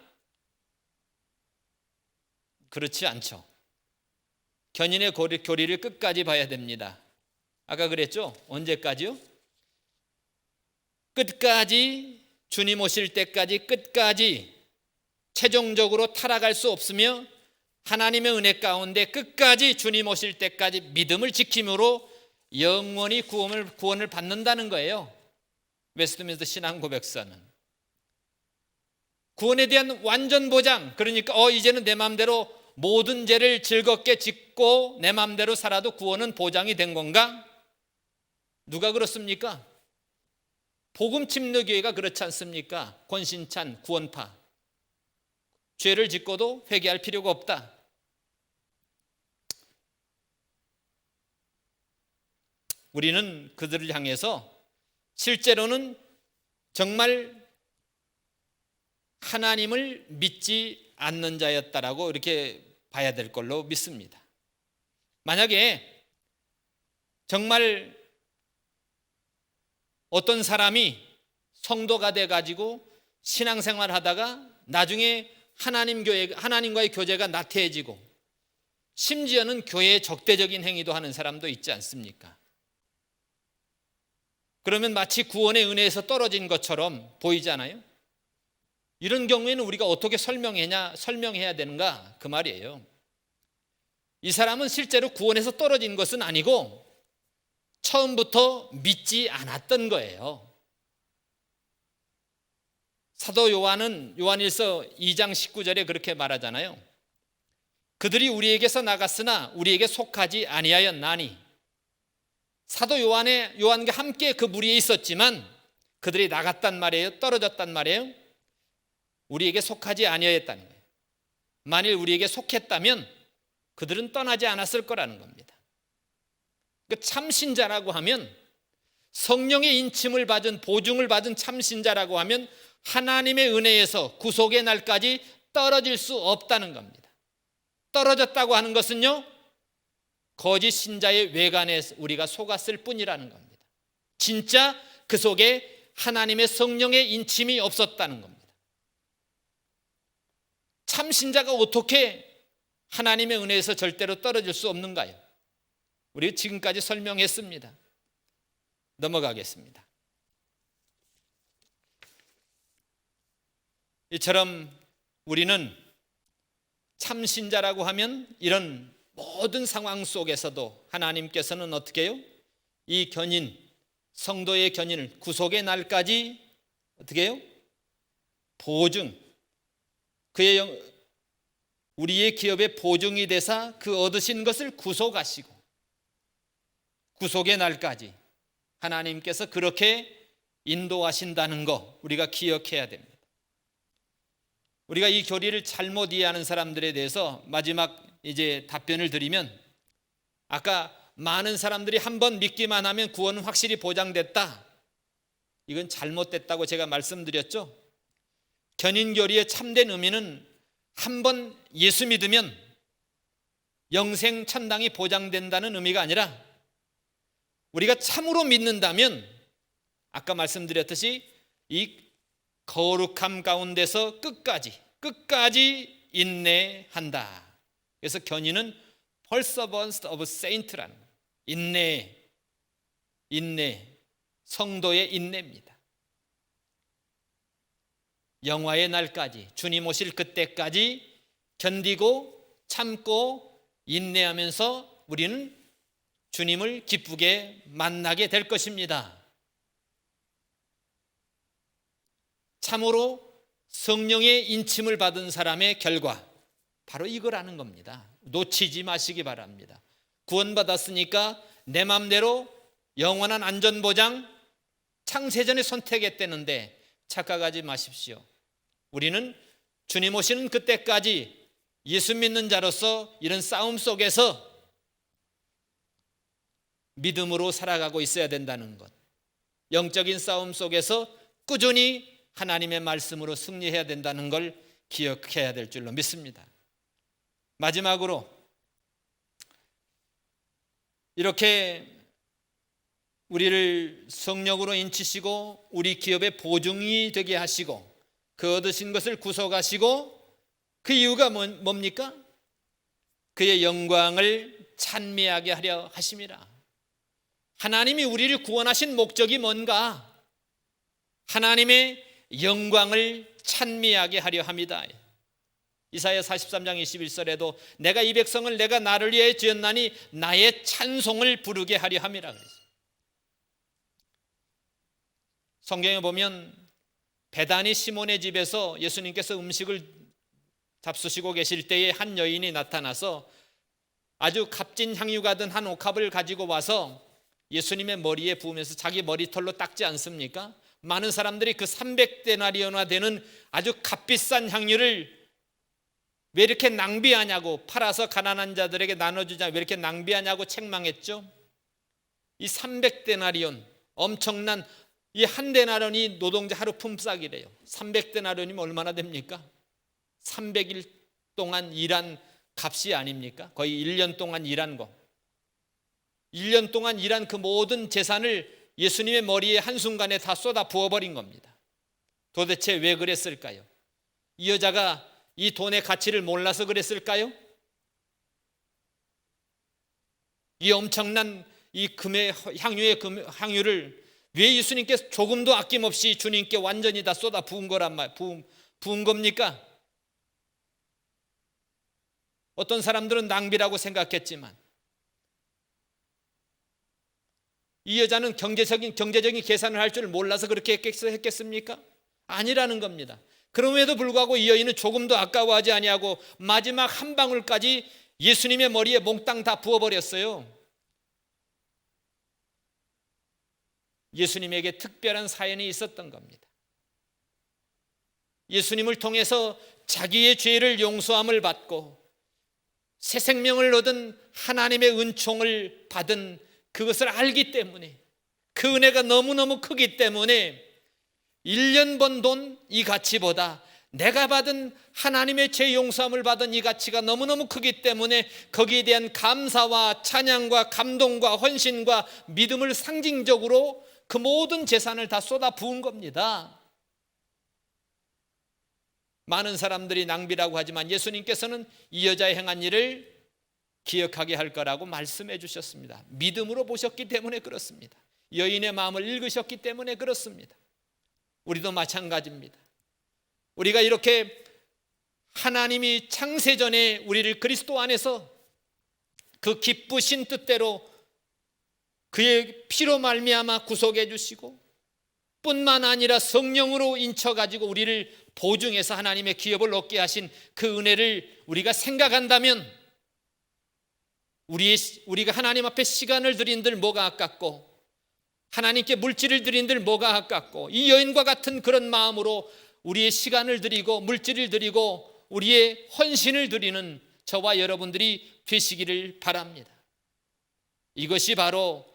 그렇지 않죠. 견인의 교리를 끝까지 봐야 됩니다. 아까 그랬죠? 언제까지요? 끝까지, 주님 오실 때까지 끝까지 최종적으로 타락할 수 없으며 하나님의 은혜 가운데 끝까지 주님 오실 때까지 믿음을 지킴으로 영원히 구원을 받는다는 거예요. 웨스트민스터 신앙 고백서는 구원에 대한 완전 보장, 그러니까 이제는 내 마음대로 모든 죄를 즐겁게 짓고 내 마음대로 살아도 구원은 보장이 된 건가? 누가 그렇습니까? 복음 침례교회가 그렇지 않습니까? 권신찬 구원파, 죄를 짓고도 회개할 필요가 없다. 우리는 그들을 향해서 실제로는 정말 하나님을 믿지 않는 자였다라고 이렇게 봐야 될 걸로 믿습니다. 만약에 정말 어떤 사람이 성도가 돼가지고 신앙생활 하다가 나중에 하나님과의 교제가 나태해지고 심지어는 교회에 적대적인 행위도 하는 사람도 있지 않습니까? 그러면 마치 구원의 은혜에서 떨어진 것처럼 보이잖아요. 이런 경우에는 우리가 어떻게 설명해야 되는가? 그 말이에요. 이 사람은 실제로 구원에서 떨어진 것은 아니고 처음부터 믿지 않았던 거예요. 사도 요한은 요한일서 2장 19절에 그렇게 말하잖아요. 그들이 우리에게서 나갔으나 우리에게 속하지 아니하였나니. 사도 요한과 함께 그 무리에 있었지만 그들이 나갔단 말이에요. 떨어졌단 말이에요. 우리에게 속하지 아니하였다는 거예요. 만일 우리에게 속했다면 그들은 떠나지 않았을 거라는 겁니다. 참신자라고 하면 성령의 인침을 받은 보증을 받은 참신자라고 하면 하나님의 은혜에서 구속의 날까지 떨어질 수 없다는 겁니다. 떨어졌다고 하는 것은요, 거짓 신자의 외관에 우리가 속았을 뿐이라는 겁니다. 진짜 그 속에 하나님의 성령의 인침이 없었다는 겁니다. 참신자가 어떻게 하나님의 은혜에서 절대로 떨어질 수 없는가요? 우리 지금까지 설명했습니다. 넘어가겠습니다. 이처럼 우리는 참신자라고 하면 이런 모든 상황 속에서도 하나님께서는 어떻게 해요? 이 견인, 성도의 견인을 구속의 날까지 어떻게 해요? 보증. 우리의 기업의 보증이 되사 그 얻으신 것을 구속하시고 구속의 날까지 하나님께서 그렇게 인도하신다는 거 우리가 기억해야 됩니다. 우리가 이 교리를 잘못 이해하는 사람들에 대해서 마지막 이제 답변을 드리면, 아까 많은 사람들이 한번 믿기만 하면 구원은 확실히 보장됐다, 이건 잘못됐다고 제가 말씀드렸죠. 견인교리의 참된 의미는 한번 예수 믿으면 영생 천당이 보장된다는 의미가 아니라, 우리가 참으로 믿는다면 아까 말씀드렸듯이 이 거룩함 가운데서 끝까지 인내한다. 그래서 견인은 perseverance of saint라는 인내, 성도의 인내입니다. 영화의 날까지, 주님 오실 그때까지 견디고 참고 인내하면서 우리는 주님을 기쁘게 만나게 될 것입니다. 참으로 성령의 인침을 받은 사람의 결과, 바로 이거라는 겁니다. 놓치지 마시기 바랍니다. 구원받았으니까 내 맘대로 영원한 안전보장 창세전에 선택했다는데 착각하지 마십시오. 우리는 주님 오시는 그때까지 예수 믿는 자로서 이런 싸움 속에서 믿음으로 살아가고 있어야 된다는 것, 영적인 싸움 속에서 꾸준히 하나님의 말씀으로 승리해야 된다는 걸 기억해야 될 줄로 믿습니다. 마지막으로 이렇게 우리를 성령으로 인치시고 우리 기업의 보증이 되게 하시고 그 얻으신 것을 구속하시고, 그 이유가 뭡니까? 그의 영광을 찬미하게 하려 하심이라. 하나님이 우리를 구원하신 목적이 뭔가? 하나님의 영광을 찬미하게 하려 합니다. 이사야 43장 21절에도 내가 이 백성을 내가 나를 위해 지었나니 나의 찬송을 부르게 하려 함이라 그랬어요. 성경에 보면 베다니 시몬의 집에서 예수님께서 음식을 잡수시고 계실 때에 한 여인이 나타나서 아주 값진 향유가 든 한 옥합을 가지고 와서 예수님의 머리에 부으면서 자기 머리털로 닦지 않습니까? 많은 사람들이 그 300데나리온화 되는 아주 값비싼 향유를 왜 이렇게 낭비하냐고, 팔아서 가난한 자들에게 나눠주자 왜 이렇게 낭비하냐고 책망했죠. 이 300데나리온, 엄청난 이 한 데나리온이 노동자 하루 품삯이래요. 300데나리온이면 얼마나 됩니까? 300일 동안 일한 값이 아닙니까? 거의 1년 동안 일한 거. 1년 동안 일한 그 모든 재산을 예수님의 머리에 한순간에 다 쏟아 부어버린 겁니다. 도대체 왜 그랬을까요? 이 여자가 이 돈의 가치를 몰라서 그랬을까요? 이 엄청난 이 금의 향유를 왜 예수님께서 조금도 아낌없이 주님께 완전히 다 쏟아 부은 거란 말, 부은 겁니까? 어떤 사람들은 낭비라고 생각했지만 이 여자는 경제적인 계산을 할 줄 몰라서 그렇게 했겠습니까? 아니라는 겁니다. 그럼에도 불구하고 이 여인은 조금도 아까워하지 아니하고 마지막 한 방울까지 예수님의 머리에 몽땅 다 부어버렸어요. 예수님에게 특별한 사연이 있었던 겁니다. 예수님을 통해서 자기의 죄를 용서함을 받고 새 생명을 얻은 하나님의 은총을 받은 그것을 알기 때문에, 그 은혜가 너무너무 크기 때문에 1년 번 돈 이 가치보다 내가 받은 하나님의 죄 용서함을 받은 이 가치가 너무너무 크기 때문에 거기에 대한 감사와 찬양과 감동과 헌신과 믿음을 상징적으로 그 모든 재산을 다 쏟아 부은 겁니다. 많은 사람들이 낭비라고 하지만 예수님께서는 이 여자의 행한 일을 기억하게 할 거라고 말씀해 주셨습니다. 믿음으로 보셨기 때문에 그렇습니다. 여인의 마음을 읽으셨기 때문에 그렇습니다. 우리도 마찬가지입니다. 우리가 이렇게 하나님이 창세전에 우리를 그리스도 안에서 그 기쁘신 뜻대로 그의 피로 말미암아 구속해 주시고 뿐만 아니라 성령으로 인쳐가지고 우리를 보증해서 하나님의 기업을 얻게 하신 그 은혜를 우리가 생각한다면 우리가 하나님 앞에 시간을 들인들 뭐가 아깝고 하나님께 물질을 드린들 뭐가 아깝고 이 여인과 같은 그런 마음으로 우리의 시간을 드리고 물질을 드리고 우리의 헌신을 드리는 저와 여러분들이 되시기를 바랍니다. 이것이 바로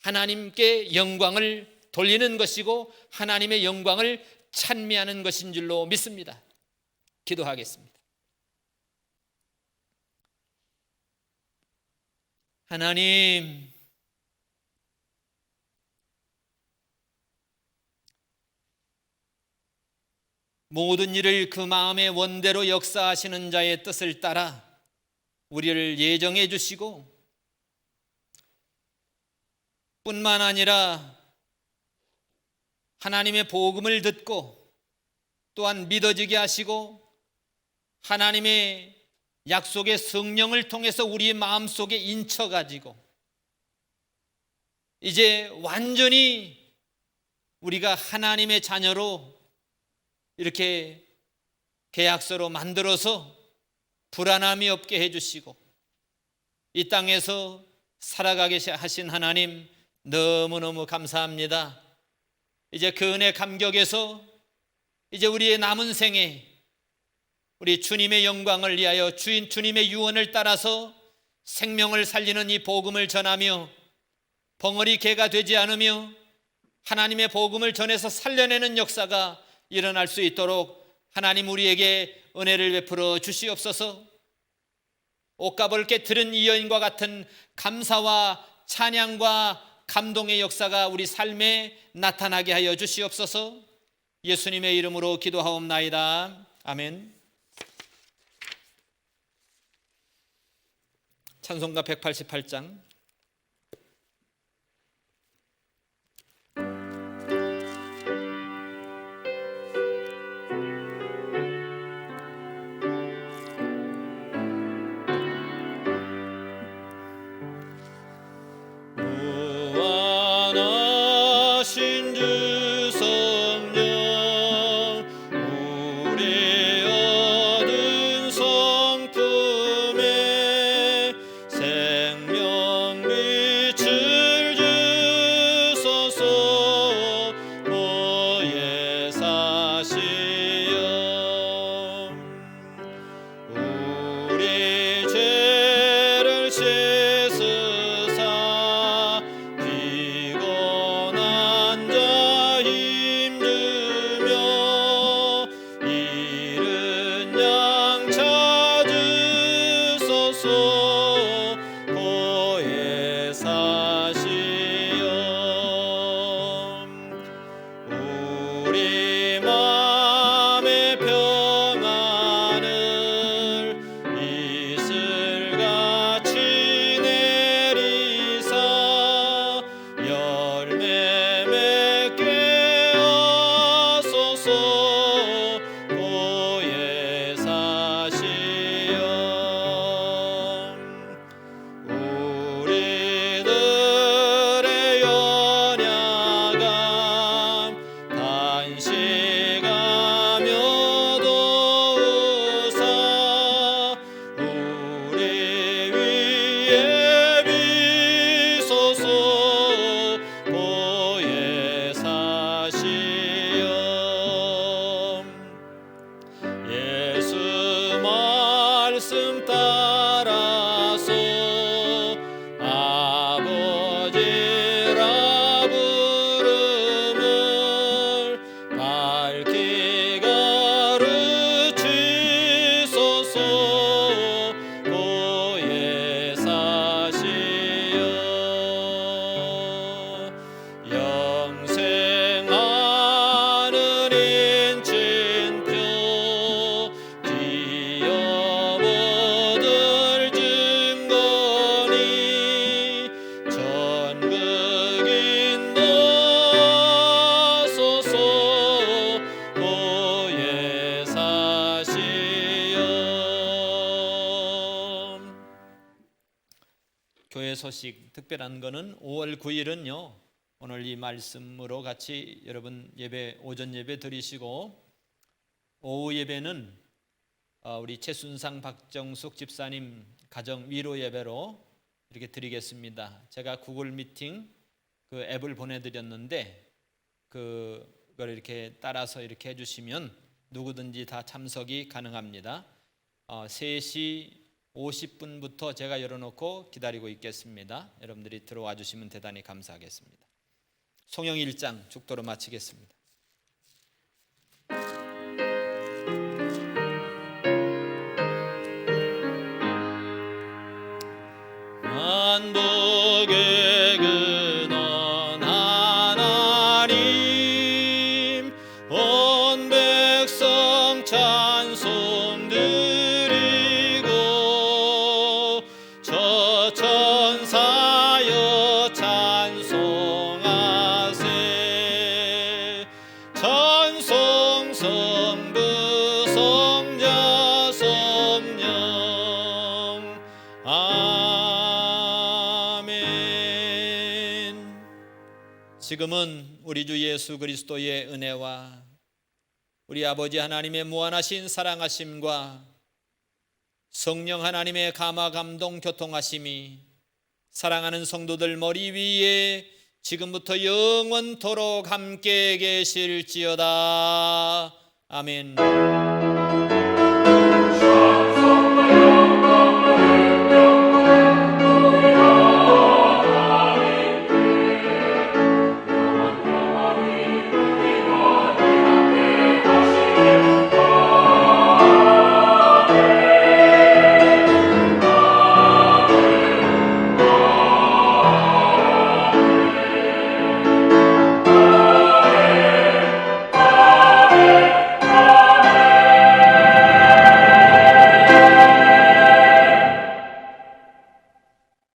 하나님께 영광을 돌리는 것이고 하나님의 영광을 찬미하는 것인 줄로 믿습니다. 기도하겠습니다. 하나님, 모든 일을 그 마음의 원대로 역사하시는 자의 뜻을 따라 우리를 예정해 주시고 뿐만 아니라 하나님의 복음을 듣고 또한 믿어지게 하시고 하나님의 약속의 성령을 통해서 우리의 마음속에 인쳐가지고 이제 완전히 우리가 하나님의 자녀로 이렇게 계약서로 만들어서 불안함이 없게 해주시고 이 땅에서 살아가게 하신 하나님 너무너무 감사합니다. 이제 그 은혜 감격에서 이제 우리의 남은 생에 우리 주님의 영광을 위하여 주님의 유언을 따라서 생명을 살리는 이 복음을 전하며 벙어리 개가 되지 않으며 하나님의 복음을 전해서 살려내는 역사가 일어날 수 있도록 하나님 우리에게 은혜를 베풀어 주시옵소서. 옷과 벗게 들은 이 여인과 같은 감사와 찬양과 감동의 역사가 우리 삶에 나타나게 하여 주시옵소서. 예수님의 이름으로 기도하옵나이다. 아멘. 찬송가 188장. 무한하신 주 성령 우리 얻은 성품에 생명빛을 주소서. 보혜 사시여 우리 죄를 씻으사 피곤한 자 힘주며 이른 양 찾으소서. 보혜 사시여 우리 맘의 평안을 이슬같이 내리사 열매 맺게 하소서. 보혜 사시여 우리들의 연약함 단식하며 도우사 우리 위에 비소서. 보혜 사시여 예수 말씀 따라서 아버지라 부름을 밝히 가르치소서. 보혜 사시여 영생하는 인친표 기업 얻을 증거니 전국 인도하소서. 보혜 사시여 교회 소식 특별한 거는 5월 9일은요 오늘 이 말씀으로 같이 여러분 예배, 오전 예배 드리시고 오후 예배는 우리 최순상 박정숙 집사님 가정 위로 예배로 이렇게 드리겠습니다. 제가 구글 미팅 그 앱을 보내드렸는데 그걸 이렇게 따라서 이렇게 해주시면 누구든지 다 참석이 가능합니다. 3시 50분부터 제가 열어놓고 기다리고 있겠습니다. 여러분들이 들어와 주시면 대단히 감사하겠습니다. 송영 1장 죽도로 마치겠습니다. 만복의 근원 하나님 온 백성 찬송 드리고 저 천사여 찬송하세 찬송 성부 성자 성령 아멘. 지금은 우리 주 예수 그리스도의 은혜와 우리 아버지 하나님의 무한하신 사랑하심과 성령 하나님의 감화 감동 교통하심이 사랑하는 성도들 머리 위에 지금부터 영원토록 함께 계실지어다. 아멘.